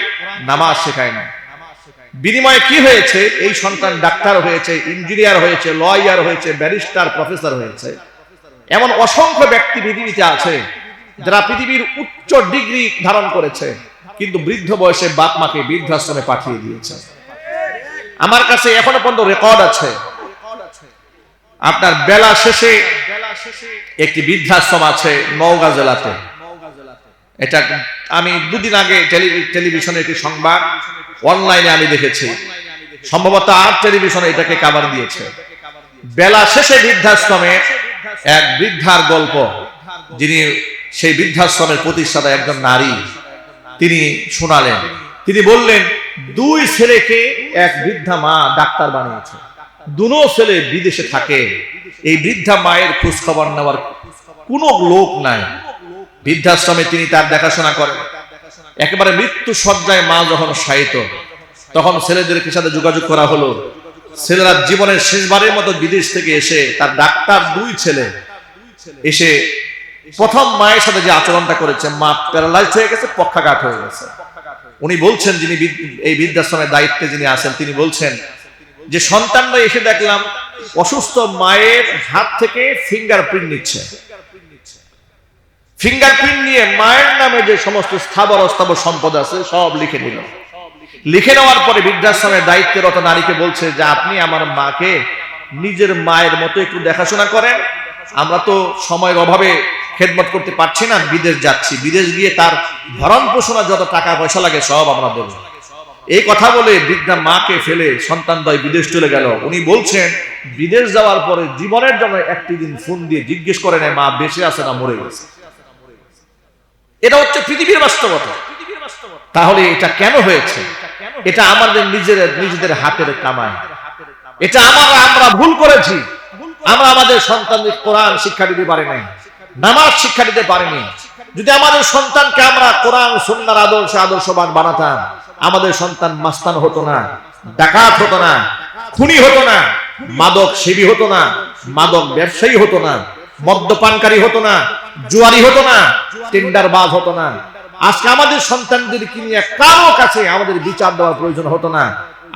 নামাজ শেখায়নি। বিনিময়ে কি হয়েছে? এই সন্তান ডাক্তার হয়েছে, ইঞ্জিনিয়ার হয়েছে, লয়ার হয়েছে, ব্যারিস্টার, প্রফেসর হয়েছে। এমন অসংখ্য ব্যক্তি পৃথিবীতে আছে যারা পৃথিবীর উচ্চ ডিগ্রি ধারণ করেছে, কিন্তু বৃদ্ধ বয়সে বাপ মাকে বৃদ্ধাশ্রমে পাঠিয়ে দিয়েছে। আমার কাছে এখনো পর্যন্ত রেকর্ড আছে। আপনার বেলা শেষে একটি বৃদ্ধাশ্রম আছে নওগাঁ জেলাতে। এটা আমি 2 দিন আগে টেলিভিশনে একটি সংবাদ অনলাইনে আমি দেখেছি, সম্ভবত আর টেলিভিশনে এটাকে কভার দিয়েছে। বেলা শেষে বৃদ্ধাশ্রমে এক বৃদ্ধার গল্প, যিনি সেই বৃদ্ধাশ্রমের প্রতিষ্ঠাতা একজন নারী, তিনি শোনালেন। তিনি বললেন, 2 ছেলেকে এক বৃদ্ধা মা ডাক্তার বানিয়েছে, 2 ছেলে বিদেশে থাকে। এই বৃদ্ধা মায়ের খোঁজ খবর নেওয়ার কোনো লোক নাই। বৃদ্ধাশ্রমে তিনি তার দেখাশোনা করেন। একেবারে মৃত্যু শয্যায় মা যখন শায়িত, তখন ছেলেদের সাথে যোগাযোগ করা হলো। ছেলেরা জীবনের শেষবারের মতো বিদেশ থেকে এসে, তার ডাক্তার 2 ছেলে এসে প্রথম মায়ের সাথে যে আচরণটা করেছে, মা প্যারালাইজড হয়ে গেছে, পক্ষাঘাত হয়ে গেছে। উনি বলছেন, যিনি এই বৃদ্ধাশ্রমের দায়িত্বে যিনি আছেন, তিনি বলছেন যে সন্তানরা এসে দেখলাম অসুস্থ মায়ের হাত থেকে ফিঙ্গারপ্রিন্ট নিচ্ছে। ফিঙ্গারপ্রিন্ট নিয়ে মায়ের নামে যে সমস্ত স্থাবর অস্থাবর সম্পদ আছে সব লিখে নিল। লিখে নেওয়ার পরে বৃদ্ধাশ্রমের দায়িত্বরত নারীকে বলছে যে আপনি আমার মাকে নিজের মায়ের মতো একটু দেখাশোনা করেন। আমরা তো সময়ের অভাবে খেদমত করতে পারছি না, বিদেশ যাচ্ছি, বিদেশ গিয়ে তার ভরণ পোষণা যত টাকা পয়সা লাগে সব আমরা দেব। এই কথা বলে বৃদ্ধা মাকে ফেলে সন্তানদ্বয় বিদেশ চলে গেল। উনি বলছেন, বিদেশ যাওয়ার পরে জীবনের জন্য একটি দিন ফোন দিয়ে জিজ্ঞেস করে নেয় মা বেঁচে আছে না মরে গেছে। এটা হচ্ছে পৃথিবীর বাস্তবতা। তাহলে এটা কেন হয়েছে? এটা আমাদের নিজেদের হাতের কামাই। এটা আমরা ভুল করেছি। আমরা আমাদের সন্তানদের কোরআন শিক্ষা দিতে পারি নাই, নামাজ শিক্ষা দিতে পারিনি। যদি আমাদের সন্তানকে আমরা কোরআন সুন্নাহর আদর্শবান বানাতাম, আমাদের সন্তান মাস্তান হতো না, ডাকাত হতো না, খুনি হতো না, মাদক সেবী হতো না, মাদক ব্যবসায়ী হতো না, মদ্যপানকারী হতো না, জুয়ারি হতো না, টেন্ডারবাজ হতো না। আজকে আমাদের সন্তানদেরকে নিয়ে কারো কাছে আমাদের বিচার দেওয়ার প্রয়োজন হতো না।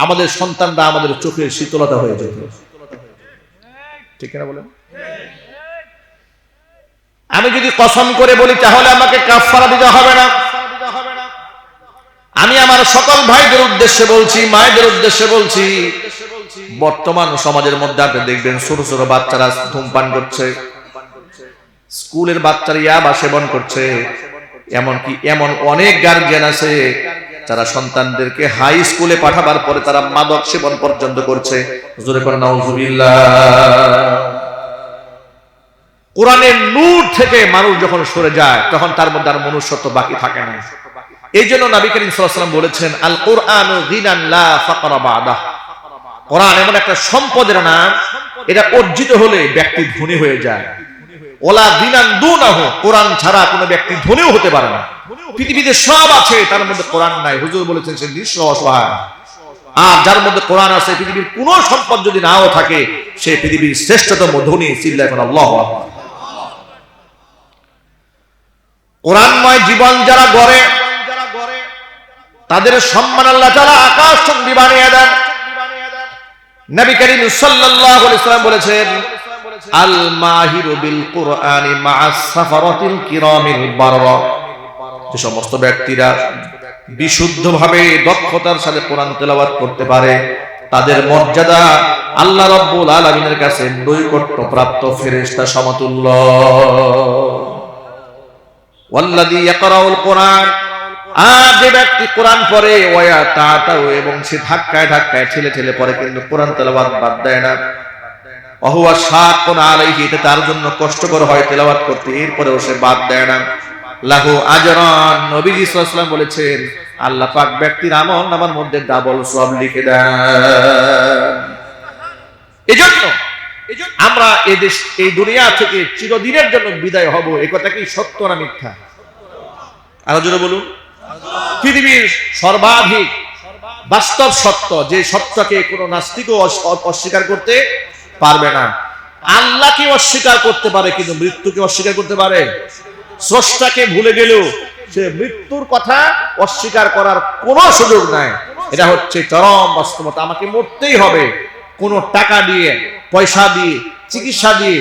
আমাদের সন্তানরা আমাদের চোখের শীতলতা হয়ে যেত। ঠিক না বলেন? আমি যদি কসম করে বলি তাহলে আমাকে কাফারা দিতে হবে না। আমি আমার সকল ভাইদের উদ্দেশ্যে বলছি, মায়েদের উদ্দেশ্যে বলছি, বর্তমান সমাজের মধ্যে আপনি দেখবেন ছোট ছোট বাচ্চারা ধূমপান করছে, স্কুলের বাচ্চারা ইয়াবা সেবন করছে, এমনকি এমন অনেক গার্জিয়ান আছে যারা সন্তানদেরকে হাই স্কুলে পাঠাবার পরে তারা মাদক সেবন পর্যন্ত করছে। জোরে করে নাউজুবিল্লাহ। কোরআনের নূর থেকে মানুষ যখন সরে যায় তখন তার মধ্যে আর মনুষ্যত্ব বাকি থাকে না। এই জন্য নবী করিম সাল্লাল্লাহু আলাইহি ওয়াসাল্লাম বলেছেন, আল কুরআনু গিনান লা ফাকরা বাদা। কোরআন এমন একটা সম্পদের নাম, এটা অর্জিত হলে ব্যক্তি ধনী হয়ে যায়। ওলা গিনান দুনাহু, কোরআন ছাড়া কোনো ব্যক্তি ধনীও হতে পারে না। পৃথিবীতে সব আছে, তার মধ্যে কোরআন নাই, হুজুর বলেছেন সে নিঃস্ব অসহায়। আর যার মধ্যে কোরআন আছে, পৃথিবীর কোনো সম্পদ যদি নাও থাকে, সে পৃথিবীর শ্রেষ্ঠতম ধনী। চিল্লায় বলেন আল্লাহু আকবার। কোরআনময় জীবন যারা গড়ে তাদের সম্মান আল্লাহ তাআলা আকাশ চুম্বি বানিয়ে দেন। নবী করিম সাল্লাল্লাহু আলাইহি ওয়াসাল্লাম বলেছেন, আল মাহিরু বিল কুরআনি মা'আস সাফারাতিল কিরামিল বাররা। যে সমস্ত ব্যক্তিরা বিশুদ্ধভাবে দক্ষতার সাথে কোরআন তেলাওয়াত করতে পারে, তাদের মর্যাদা আল্লাহ রাব্বুল আলামিনের কাছে নৈকট্যপ্রাপ্ত ফেরেশতা সমতুল্য। ওয়াল্লাযী ইয়াকরাউল কুরআন, আর যে ব্যক্তি কোরআন পড়ে, ওয়া তাতাউ, এবং সে ধাক্কায় ধাক্কায় ঠেলে ঠেলে পড়ে কিন্তু কোরআন তেলাওয়াত বাদ দেয় না, ওহুয়া শাকুন আলাইহি, এটা তার জন্য কষ্টকর হয় তেলাওয়াত করতে, এরপরেও সে বাদ দেয় না, লাহু আজরান। নবীজি সাল্লাল্লাহু আলাইহি ওয়াসাল্লাম বলেছেন, আল্লাহ পাক ব্যক্তির আমল নামার মধ্যে ডাবল সওয়াব লিখে দেন। এজন্য আমরা এই দুনিয়া থেকে চিরদিনের জন্য বিদায় হব, এই কথা কি সত্য না মিথ্যা? আরো জোরে বলুন। পৃথিবীর সর্বাধিক বাস্তব সত্য, যে সত্যকে কোনো নাস্তিকও অস্বীকার করতে পারবে না। আল্লাহকে অস্বীকার করতে পারে কিন্তু মৃত্যুকে অস্বীকার করতে পারে? স্রষ্টাকে ভুলে গেলেও সে মৃত্যুর কথা অস্বীকার করার কোনো সুযোগ নাই। এটা হচ্ছে চরম বাস্তবতা। আমাকে মরতেই হবে। কোনো টাকা দিয়ে, পয়সা দিয়ে, চিকিৎসা দিয়ে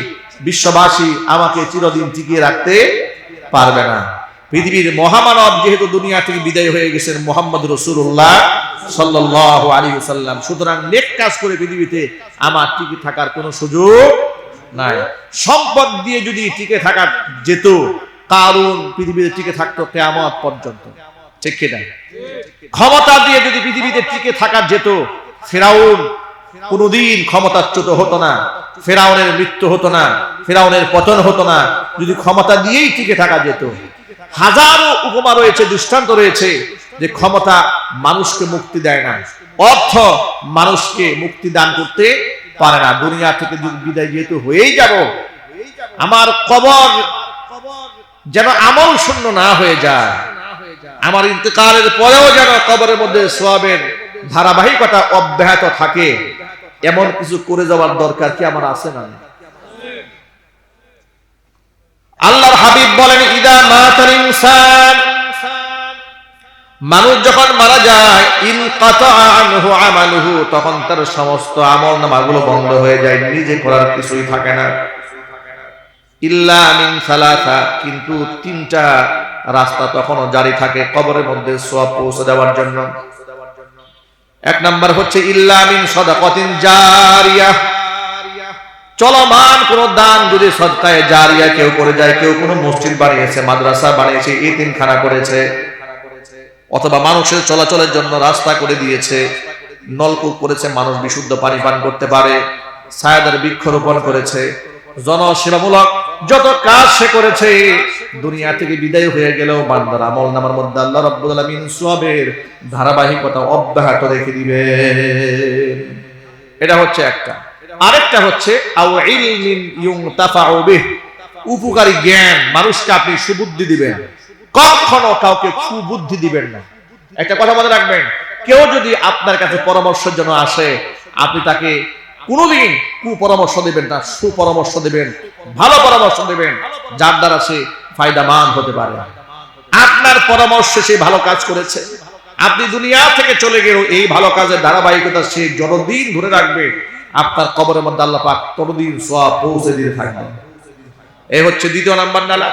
বিশ্ববাসী আমাকে চিরদিন টিকিয়ে রাখতে পারবে না। পৃথিবীর মহামানব যেহেতু দুনিয়া থেকে বিদায় হয়ে গেছেন মুহাম্মদ রাসূলুল্লাহ সাল্লাল্লাহু আলাইহি ওয়াসাল্লাম, সুতরাং নেক কাজ করে পৃথিবীতে আমার টিকে থাকার কোনো সুযোগ নাই। সম্পদ দিয়ে যদি টিকে থাকা যেত, কারুন পৃথিবীতে টিকে থাকতো কিয়ামত পর্যন্ত। ঠিক কি না? ক্ষমতা দিয়ে যদি পৃথিবীতে টিকে থাকা যেত, ফিরাউন কোনদিন ক্ষমতাচ্যুত হতো না, ফিরাউনের মৃত্যু হতো না, ফিরাউনের পতন হতো না, যদি ক্ষমতা দিয়েই টিকে থাকা যেত। হাজারো উপমা রয়েছে, দৃষ্টান্ত রয়েছে যে ক্ষমতা মানুষকে মুক্তি দেয় না, অর্থ মানুষকে মুক্তি দান করতে পারে না। দুনিয়া থেকে বিদায় যেহেতু হয়েই যাব, আমার কবর যেন আমল শূন্য না হয়ে যায়, আমার ইন্তেকালের পরেও যেন কবরের মধ্যে সওয়াবের ধারাবাহিকতা অব্যাহত থাকে, এমন কিছু করে যাওয়ার দরকার কি আমার আছে না? আল্লাহর হাবিব বলেন, ইদা মাতাল ইনসান, মানুষ যখন মারা যায়, ইনকাতা আনহু আমালুহু, তখন তার সমস্ত আমলনামাগুলো বন্ধ হয়ে যায়, নিজে করার কিছুই থাকে না। ইল্লা মিন সালাসা, কিন্তু তিনটা রাস্তা তখনও জারি থাকে কবরের মধ্যে সওয়াব পৌঁছে দেওয়ার জন্য। এক নাম্বার হচ্ছে ইল্লা মিন সাদাকাতিন জারিয়া, চলমান কোন দান যদি সদকায়ে জারিয়া কেউ করে যায়, কেউ কোনো মসজিদ বানিয়েছে, মাদ্রাসা বানিয়েছে, এতিমখানা করেছে, অথবা মানুষের চলাচলের জন্য রাস্তা করে দিয়েছে, নলকূপ করেছে, মানুষ বিশুদ্ধ পানি পান করতে পারে, ছায়াদার বৃক্ষরোপণ করেছে, জনসেবামূলক যত কাজ সে করেছে, দুনিয়া থেকে বিদায় হয়ে গেলেও বান্দার আমলনামার মধ্যে আল্লাহ রাব্বুল আলামিন সওয়াবের ধারাবাহিকতা অব্যাহত রেখে দিবেন। এটা হচ্ছে একটা। আরেকটা হচ্ছে আও ইলমিন ইউনতাফাউ বিহি, উপকারী জ্ঞান, মানুষকে আপনি সুবুদ্ধি দিবেন, কখনো কাউকে কুবুদ্ধি দিবেন না। একটা কথা মনে রাখবেন, কেউ যদি আপনার কাছে পরামর্শের জন্য আসে, আপনি তাকে কোনোদিন কুপরামর্শ দেবেন না, সুপরামর্শ দেবেন, ভালো পরামর্শ দেবেন, যার দ্বারা সে ফায়দামান হতে পারে। আপনার পরামর্শে সে ভালো কাজ করেছে, আপনি দুনিয়া থেকে চলে গেলেও এই ভালো কাজের ধারাবাহিকতা সে যতদিন ধরে রাখবে, আপনার কবরের মধ্যে আল্লাহ পাক ততদিন সওয়াব পৌঁছে দিতে থাকবেন। এই হচ্ছে দ্বিতীয় নাম্বার নালা।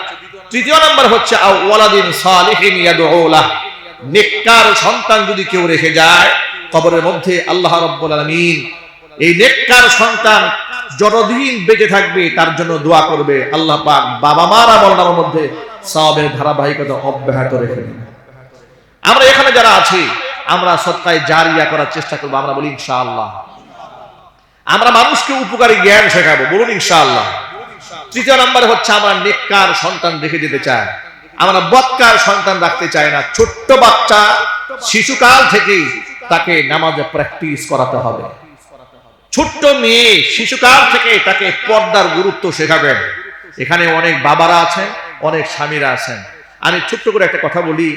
তৃতীয় নাম্বার হচ্ছে ওয়ালাদিন সালিহিন ইয়াদউ লাহ, নেককার সন্তান যদি কেউ রেখে যায় কবরের মধ্যে, আল্লাহ রাব্বুল আলামিন এই নেককার সন্তান যতদিন বেঁচে থাকবে তার জন্য দোয়া করবে, আল্লাহ পাক বাবা মার আমলনামার মধ্যে সওয়াবের ধারাবাহিকতা অব্যাহত রেখে দেবেন। আমরা এখানে যারা আছি আমরা সদকায়ে জারিয়া করার চেষ্টা করব, আমরা বলি ইনশাআল্লাহ। আমরা মানুষকে উপকারী জ্ঞান শেখাবো, বলুন ইনশাআল্লাহ। তৃতীয় নম্বরে হচ্ছে আমরা নেককার সন্তান রেখে যেতে চাই, আমরা বদকার সন্তান রাখতে চাই না। ছোট্ট বাচ্চা শিশুকাল থেকেই তাকে নামাজে প্র্যাকটিস করাতে হবে। ছোট্ট মেয়ে শিশুকাল থেকে তাকে পর্দার গুরুত্ব শেখাবেন। এখানে অনেক বাবারা আছেন, অনেক স্বামীরা আছেন। আমি ছোট্ট করে একটা কথা বলি,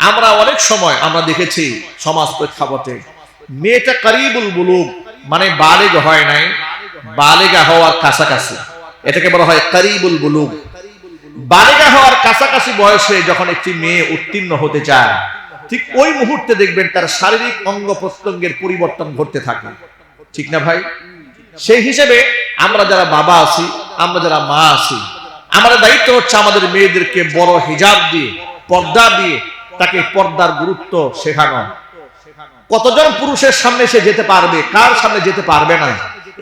আমরা অনেক সময় আমরা দেখেছি সমাজ প্রেক্ষাপটে মেয়েটা কারিবুল বুলুগ মানে বালেগ হয় নাই, বালেগা হওয়ার কাছাকাছি, এটাকে বলা হয় কারিবুল বুলুগ। বালেগা হওয়ার কাছাকাছি বয়সে যখন একটি মেয়ে উত্তীর্ণ হতে চায়, ঠিক ওই মুহূর্তে দেখবেন তার শারীরিক অঙ্গ প্রত্যঙ্গের পরিবর্তন ঘটতে থাকে, ঠিক না ভাই? সেই হিসেবে আমরা যারা বাবা আছি, আমরা যারা মা আছি, আমাদের দায়িত্ব হচ্ছে আমাদের মেয়েদেরকে বড় হিজাব দিয়ে, পর্দা দিয়ে তাকে পর্দার গুরুত্ব শেখানো। কতজন পুরুষের সামনে সে যেতে পারবে, কার সামনে যেতে পারবে না,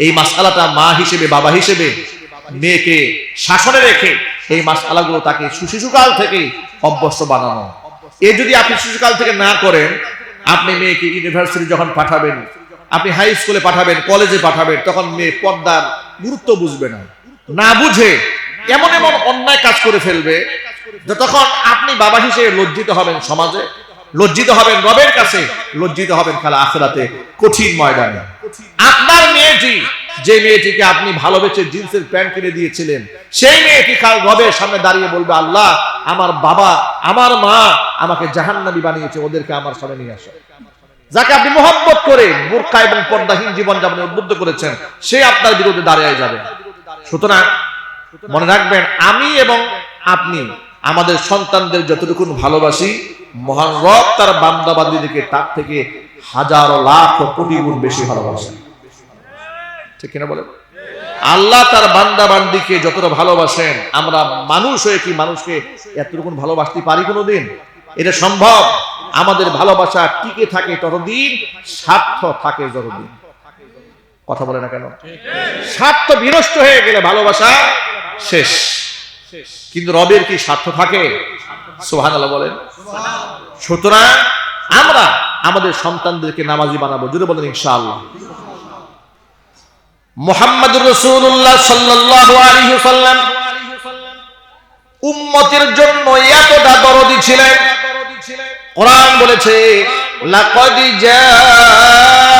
এই মাসআলাটা মা হিসেবে, বাবা হিসেবে মেয়েকে শাসনে রেখে এই মাসআলাগুলো তাকে শিশুকাল থেকে অভ্যস্ত বানানো। এ যদি আপনি শিশুকাল থেকে না করেন, আপনি মেয়েকে ইউনিভার্সিটি যখন পাঠাবেন, আপনি হাই স্কুলে পাঠাবেন, কলেজে পাঠাবেন, তখন মেয়ে পর্দার গুরুত্ব বুঝবে না, না বুঝে এমন এমন অন্যায় কাজ করে ফেলবে, তখন আপনি বাবা হিসেবে লজ্জিত হবেন সমাজে, লজ্জিত হবেন রবের কাছে, লজ্জিত হবেন কাল আখিরাতে কঠিন ময়দানে। আপনার মেয়েটি, যে মেয়েটিকে আপনি ভালোবেসে জিন্সের প্যান্ট কিনে দিয়েছিলেন, সেই মেয়েটি কাল রবের সামনে দাঁড়িয়ে বলবে, আল্লাহ আমার বাবা আমার মা আমাকে জাহান্নামী বানিয়েছে, ওদেরকে আমার সামনে নিয়ে আসো। যাকে আপনি মোহাব্বত করে বোরকা এবং পর্দাহীন জীবন যাপনে উদ্বুদ্ধ করেছেন, সে আপনার বিরুদ্ধে দাঁড়িয়ে যাবে। সুতরাং মনে রাখবেন, আমি এবং আপনি আমাদের সন্তানদের যতটুকু ভালোবাসি, মহান রব তার বান্দাবান্দীদেরকে তার থেকে হাজার লাখ কোটি গুণ বেশি ভালোবাসেন, ঠিক কিনা বলেন? আল্লাহ তার বান্দাবান্দীকে যতটা ভালোবাসেন, আমরা মানুষ হয়ে কি মানুষকে এতটুকু ভালোবাসতে পারি কোনোদিন? এটা সম্ভব? আমাদের ভালোবাসা টিকে থাকে ততদিন, স্বার্থ থাকে যতদিন। কথা বলে না কেন? স্বার্থ বিনষ্ট হয়ে গেলে ভালোবাসা শেষ। কিন্তু রবের কি স্বার্থ থাকে? সুবহানাল্লাহ বলেন। সুতরাং আমরা আমাদের সন্তানদেরকে নামাজি বানাবো, যদি বলেন ইনশাআল্লাহ। মুহাম্মদুর রাসূলুল্লাহ সাল্লাল্লাহু আলাইহি ওয়াসাল্লাম উম্মতের জন্য এতটা দরদি ছিলেন, কোরআন বলেছে, লাকাদ জাআকুম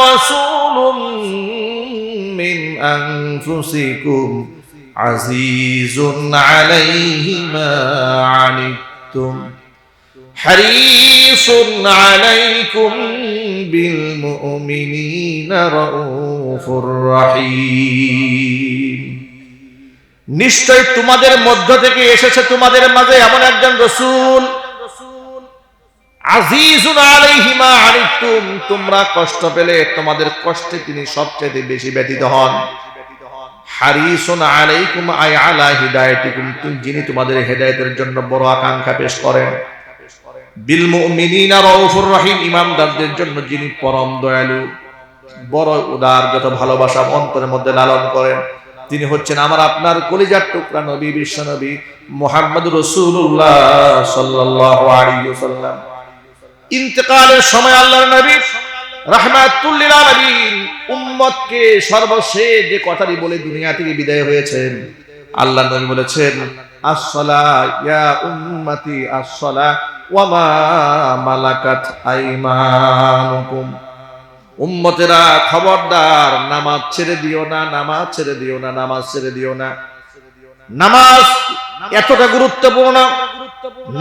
রাসূলুম মিন আনফুসিকুম আজিজুন আলাইহি মা আনিতুম হারিসুন আলাইকুম বিল মুমিনিনা রাউফুর রহিম। নিশ্চয় তোমাদের মধ্য থেকে এসেছে তোমাদের মাঝে এমন একজন রাসূল, আজিজুন আলাইহি মা আনিতুম, তোমরা কষ্ট পেলে তোমাদের কষ্টে তিনি সবচেয়ে বেশি ব্যথিত হন। হারিসুন আলাইকুম আই আলা হিদায়াতিকুম, যিনি তোমাদের হেদায়েতের জন্য বড় আকাঙ্ক্ষা পেশ করেন। বিল মুমিনিনা রাউফুর রহিম, ইমানদারদের জন্য যিনি পরম দয়ালু, বড় উদার, যত ভালোবাসা অন্তরের মধ্যে লালন করেন, তিনি হচ্ছেন আমার আপনার কলিজার টুকরা নবী, বিশ্ব নবী মুহাম্মদুর রাসূলুল্লাহ সাল্লাল্লাহু আলাইহি ওয়াসাল্লাম। ইন্তেকালের সময় আল্লাহর নবী রাহমাতুল লিল আলামিন উম্মতকে সর্বশেষ যে কথাটি বলে দুনিয়া থেকে বিদায় হয়েছেন, আল্লাহর নবী বলেছেন, আসসালাহ ইয়া উম্মতি আসসালাহ ওয়া মা মালাকাত আইমানুকুম। উম্মতেরা খবরদার, নামাজ ছেড়ে দিও না, নামাজ ছেড়ে দিও না, নামাজ ছেড়ে দিও না। নামাজ এতটা গুরুত্বপূর্ণ,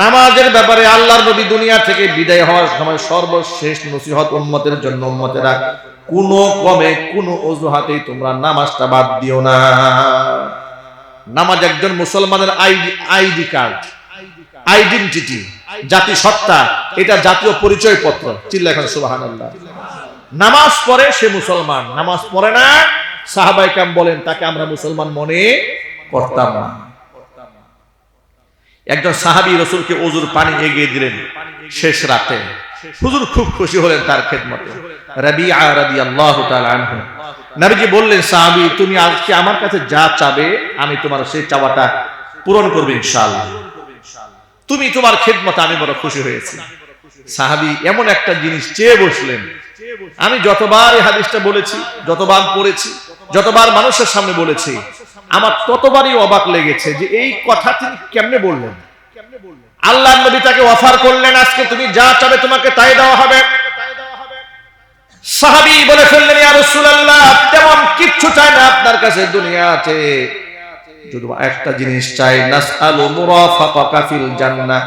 নামাজের ব্যাপারে আল্লাহর নবী দুনিয়া থেকে বিদায় হওয়ার সময় সর্বশেষ নসিহত উম্মতের জন্য, উম্মতেরা কোনো ক্রমে কোনো অজুহাতেই তোমরা নামাজটা বাদ দিও না। নামাজ একজন মুসলমানের আইডি কার্ড, আইডেন্টিটি, জাতিসত্তা, এটা জাতীয় পরিচয়পত্র। চিল্লা এখন সুবহানাল্লাহ। নামাজ পড়ে সে মুসলমান, নামাজ পড়ে না সাহাবায়ে কেরাম বলেন তাকে আমরা মুসলমান মনে করতাম না। একজন সাহাবী রাসূলকে ওযুর পানি এগিয়ে দিলেন শেষ রাতে। হুজুর খুব খুশি হলেন তার খেদমতে। রাবিআ রাদিয়াল্লাহু তাআলা আনহু নবীজি বললেন, সাহাবী তুমি আজকে আমার কাছে যা চাবে আমি তোমার সেই চাওয়াটা পূরণ করব ইনশাআল্লাহ। তুমি তোমার খেদমতে আমি বড় খুশি হয়েছি। সাহাবী এমন একটা জিনিস চেয়ে বসলেন, আমি যতবার এই হাদিসটা বলেছি, যতবার পড়েছি, যতবার মানুষের সামনে বলেছি, আমার ততবারই অবাক লেগেছে যে এই কথা তিনি কেমনে বললেন। আল্লাহর নবী তাকে অফার করলেন, আজকে তুমি যা চাবে তোমাকে তাই দেওয়া হবে। সাহাবী বলে ফেললেন, ইয়া রাসূলুল্লাহ তেমন কিচ্ছু চাই না আপনার কাছে দুনিয়াতে, শুধু একটা জিনিস চাই, নাসআলু মুরাফাকাকা ফিল জান্নাহ,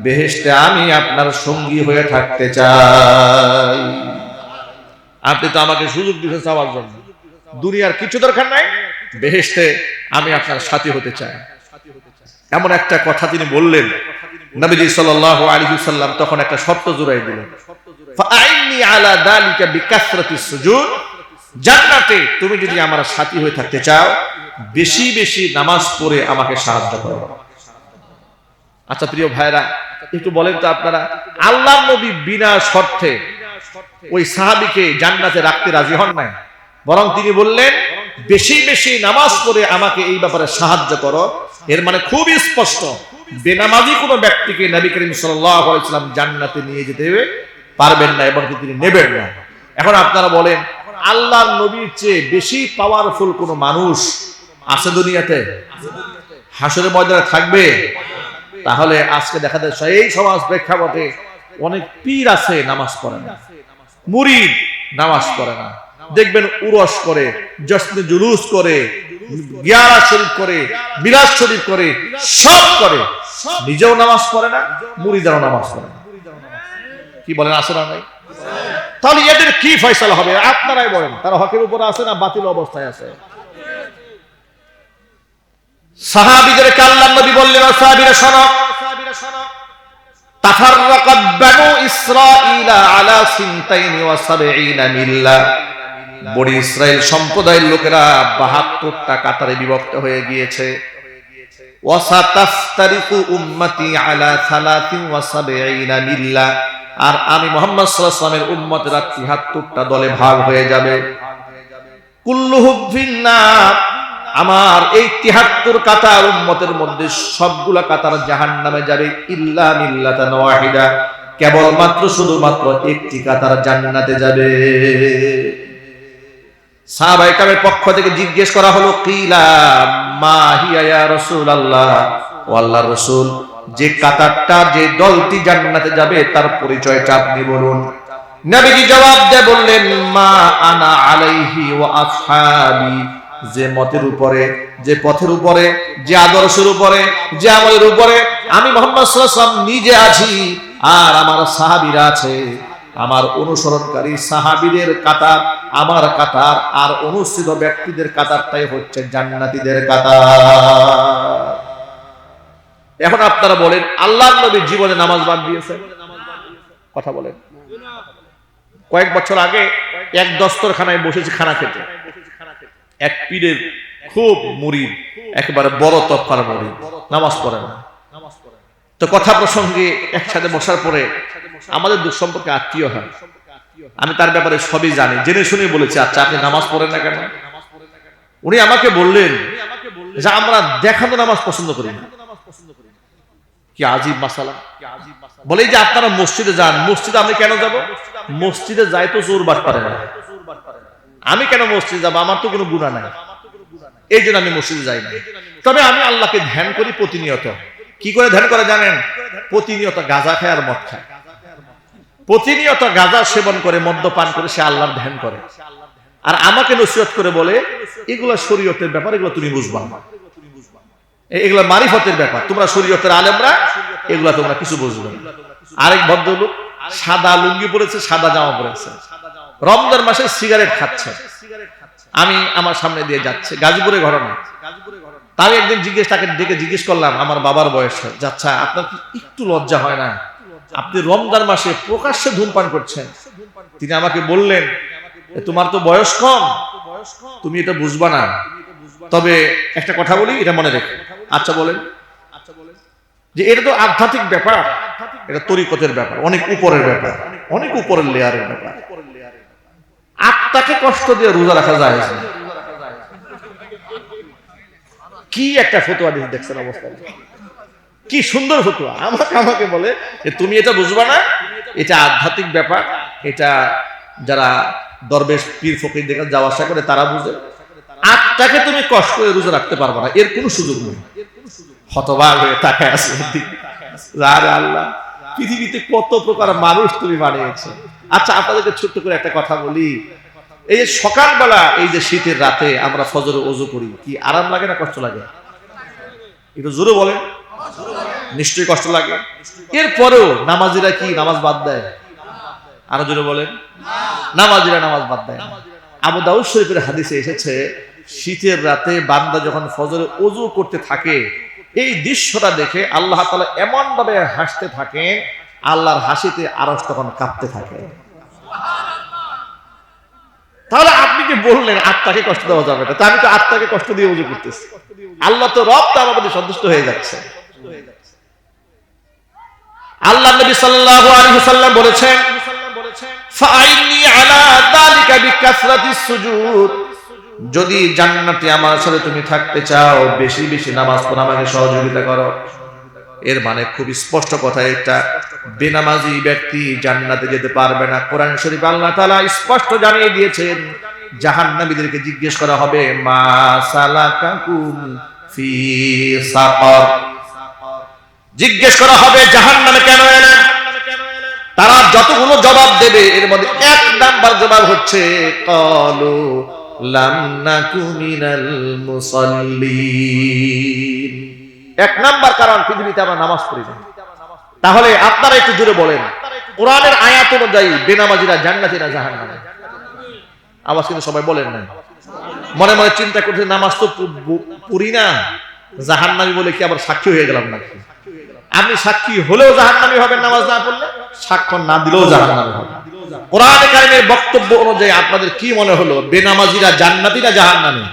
বেহেশতে আমি আপনার সঙ্গী হয়ে থাকতে চাই। আপনি তো আমাকে সুযোগ দিয়েছেন চাওয়ার জন্য, দুনিয়ার কিছু দরকার নাই, বেহেশতে আমি আপনার সাথী হতে চাই। এমন একটা কথা তিনি বললেন, নবীজি সাল্লাল্লাহু আলাইহি ওয়াসাল্লাম তখন একটা শর্ত জুড়াই দিলেন, ফাআইনি আলা যালিকা বিকাসরাতিস সুজুদ, জান্নাতে তুমি যদি আমার সাথী হয়ে থাকতে চাও বেশি বেশি নামাজ পড়ে আমাকে সাহায্য করো। আচ্ছা প্রিয় ভাইরা, একটু বলেন তো আপনারা, আল্লাহর নবী বিনা শর্তে ওই সাহাবীকে জান্নাতে রাখতে রাজি হন নাই, বরং তিনি বললেন বেশি বেশি নামাজ পড়ে আমাকে এই ব্যাপারে সাহায্য করো। এর মানে খুবই স্পষ্ট, বেনামাজি কোনো ব্যক্তিকে নবী করিম সাল্লাল্লাহু আলাইহি ওয়াসাল্লাম জান্নাতে নিয়ে যেতে পারবেন না এবং তিনি নেবেন না। এখন আপনারা বলেন, আল্লাহর নবীর চেয়ে বেশি পাওয়ারফুল কোনো মানুষ আছে দুনিয়াতে? হাসরের ময়দানে থাকবে? তাহলে আজকে দেখা যায় এই সমাজ প্রেক্ষাপটে অনেক পীর আছে নামাজ পড়ে না, মুরিদ নামাজ পড়ে না, দেখবেন উরস করে, জশ্নে জুলুস করে, গিয়ারা শরীফ করে, মিলাদ শরীফ করে, সব করে, নিজেও নামাজ পড়ে না, মুরিদাও নামাজ পড়ে না। কি বলেন, আছে না নাই? তাহলে এদের কি ফয়সালা হবে আপনারাই বলেন, তারা হকের উপর আছে না বাতিল অবস্থায় আছে? সাহাবীদেরকে আল্লাহর নবী বললেন, সাহাবীরা শোনো, তাফাররাকাত বানু ইসরাঈলা আলা 72 মিল্লাহ, বনি ইসরাইল সম্প্রদায়ের লোকেরা 72টা কাতারে বিভক্ত হয়ে গিয়েছে। ওয়াসাতাফতারিকু উম্মতি আলা 73 মিল্লাহ, আর আমি মুহাম্মদ সাল্লাল্লাহু আলাইহি ওয়াসাল্লামের উম্মতেরা 73টা দলে ভাগ হয়ে যাবে। কুল্লুহুম ফিন্নার, আমার এই 73 কাতার উম্মতের মধ্যে সবগুলা কাতার জাহান্নামে যাবে, ইল্লা মিল্লাতান ওয়াহিদা, কেবলমাত্র শুধুমাত্র একটি কাতার জান্নাতে যাবে। সাহাবায়ে কেরামের পক্ষ থেকে জিজ্ঞেস করা হলো, কিলা মা হিয়া ইয়া রাসূলুল্লাহ, ও আল্লাহর রাসূল যে কাতারটা, যে দলটি জান্নাতে যাবে তার পরিচয়টা আপনি বলুন। নবীজি জবাব দিয়ে বললেন, মা আনা আলাইহি ওয়া আসহাবি, যে মতের উপরে, যে পথের উপরে, যে আদর্শের উপরে, যে আমলের উপরে আমি মুহাম্মদ সাল্লাল্লাহু আলাইহি ওয়াসাল্লাম নিজে আছি আর আমার সাহাবীরা আছে, আমার অনুসরণকারী সাহাবীদের কাতার আমার কাতার, আর অনুষ্ঠিত ব্যক্তিদের কাতারটাই হচ্ছে জান্নাতীদের কাতার। এখন আপনারা বলেন, আল্লাহর নবী জীবনে নামাজ বাদ দিয়েছে? কথা বলেন। কয়েক বছর আগে এক দস্তরখানায় বসেছি খানা খেতে, এক পীরের খুব মুরিদ, একেবারে বড় তফকার মুরিদ, নামাজ পড়ে না। তো কথা প্রসঙ্গে একসাথে বসার পরে আমাদের দুঃসম্পর্কে আত্মীয় হয়, আমি তার ব্যাপারে সবই জানি, জেনে শুনে বলেছি, আচ্ছা আপনি নামাজ পড়েন না কেন? উনি আমাকে বললেন যে আমরা দেখানো নামাজ পছন্দ করি না। কি আজীব মাসালা। বলে যে আপনারা মসজিদে যান, মসজিদে আমি কেন যাব? মসজিদে যাই তো জোর বাট পারে না, আমি কেন মসজিদে যাবো? আমার তো কোনো গুনাহ নাই, এই জন্য আমি মসজিদে যাই না। তবে আমি আল্লাহকে ধ্যান করি প্রতিনিয়ত। কি করে ধ্যান করে জানেন? প্রতিনিয়ত গাঁজা খায় আর মদ খায়, প্রতিনিয়ত গাঁজা সেবন করে, মদ্যপান করে সে আল্লাহর ধ্যান করে, আর আমাকে নসিহত করে বলে এগুলো শরীয়তের ব্যাপার, এগুলো তুমি বুঝবা না, এগুলো মারিফতের ব্যাপার, তোমরা শরীয়তের আলেমরা, এগুলা তোমরা কিছু বুঝবে না। আরেক ভদ্রলোক সাদা লুঙ্গি পরেছে, সাদা জামা পরেছে, রমজান মাসে সিগারেট খাচ্ছে, আমি আমার সামনে দিয়ে যাচ্ছে, গাজীপুরে ঘটনা। তাই একদিন তাকে ডেকে জিজ্ঞেস করলাম, আমার বাবার বয়স যাচ্ছে, আপনার কি একটু লজ্জা হয় না, আপনি রমজান মাসে প্রকাশ্যে ধূমপান করছেন? তিনি আমাকে বললেন, তোমার তো বয়স কম, তুমি এটা বুঝবা না, তবে একটা কথা বলি, এটা মনে রেখো। আচ্ছা বলেন। যে এটা তো আধ্যাত্মিক ব্যাপার, এটা তরিকতের ব্যাপার, অনেক উপরের ব্যাপার, অনেক উপরের লেয়ারের ব্যাপার। আত্মাকে কষ্ট দিয়ে রোজা রাখা যায় না। কি একটা ফতোয়া দেখছেন অবস্থা, কি সুন্দর ফতোয়া। আমাকে বলে যে তুমি এটা বুঝবা না, এটা আধ্যাত্মিক ব্যাপার, এটা যারা দরবেশ পীর ফকির দেখে যাওয়া আসা করে তারা বুঝে। আত্মাকে তুমি কষ্ট করে রোজা রাখতে পারবে না, এর কোনো সুযোগ নেই। হতবাক হয়ে তাকায় আছে, আরে আল্লাহ, পৃথিবীতে কত প্রকার মানুষ তুমি বানিয়েছো। আচ্ছা আপনাদেরকে ছোট্ট করে একটা কথা বলি, এই যে সকালবেলা, এই যে শীতের রাতে আমরা ফজরে ওযু করি, কি আরাম লাগে না কষ্ট লাগে? একটু জোরে বলেন। নিশ্চয়ই কষ্ট লাগে। এরপরেও নামাজিরা কি নামাজ বাদ দেয়? আরো জোরে বলেন। নামাজিরা নামাজ বাদ দেয়। আবু দাউদ শরীফের হাদিসে এসেছে, শীতের রাতে বান্দা যখন ফজরে ওযু করতে থাকে, এই দৃশ্যটা দেখে আল্লাহ তাআলা এমন ভাবে হাসতে থাকে, আল্লাহর হাসিতে আরশ তখন কাঁপতে থাকে। তাহলে আপনি কি বললেন আত্মাকে কষ্ট দেওয়া যাবে না? তা আমি তো আত্মাকে কষ্ট দিয়ে ওযু করতেছি, আল্লাহ তো রব তো আমার প্রতি সন্তুষ্ট হয়ে যাচ্ছে। আল্লাহ নবী সাল্লাল্লাহু আলাইহি ওয়াসাল্লাম বলেছেন, ফাআইনি আলা যালিকা বিকাসরাতিস সুজুদ, যদি জান্নাতে আমার সাথে তুমি থাকতে চাও, বেশি বেশি নামাজ পড়ো, আমাকে সহযোগিতা করো। এর মানে খুব স্পষ্ট কথা, এটা বেনামাজি ব্যক্তি জান্নাতে যেতে পারবে না। কোরআন শরীফে আল্লাহ তাআলা স্পষ্ট জানিয়ে দিয়েছেন, জাহান্নামীদেরকে জিজ্ঞেস করা হবে, মা সালাকাকুম ফি সাকার, জিজ্ঞেস করা হবে জাহান্নামে কেন এলেন? তারা যতগুলো জবাব দেবে, এর মধ্যে এক নাম্বার জবাব হচ্ছে, ক্বালু লাম নাকু মিনাল মুসাল্লিন। এক নাম্বার কারণ, পৃথিবীতে আমরা নামাজ পড়ি না। তাহলে আপনারা একটু জোরে বলেন, কোরআনের আয়াত অনুযায়ী বেনামাজিরা জান্নাতি না জাহান্নামী? আওয়াজ কিন্তু সবাই বলেন না। মনে মনে চিন্তা করছে, নামাজ তো পড়ি না, জাহান্নামী বলে কি আবার সাক্ষী হয়ে গেলাম নাকি? আপনি সাক্ষী হলেও জাহান্নামী হবেন নামাজ না পড়লে, সাক্ষ্য না দিলেও জাহান্নামী হবেন। কোরআন কারীমের বক্তব্য অনুযায়ী আপনাদের কি মনে হলো, বেনামাজিরা জান্নাতি না জাহান্নামী?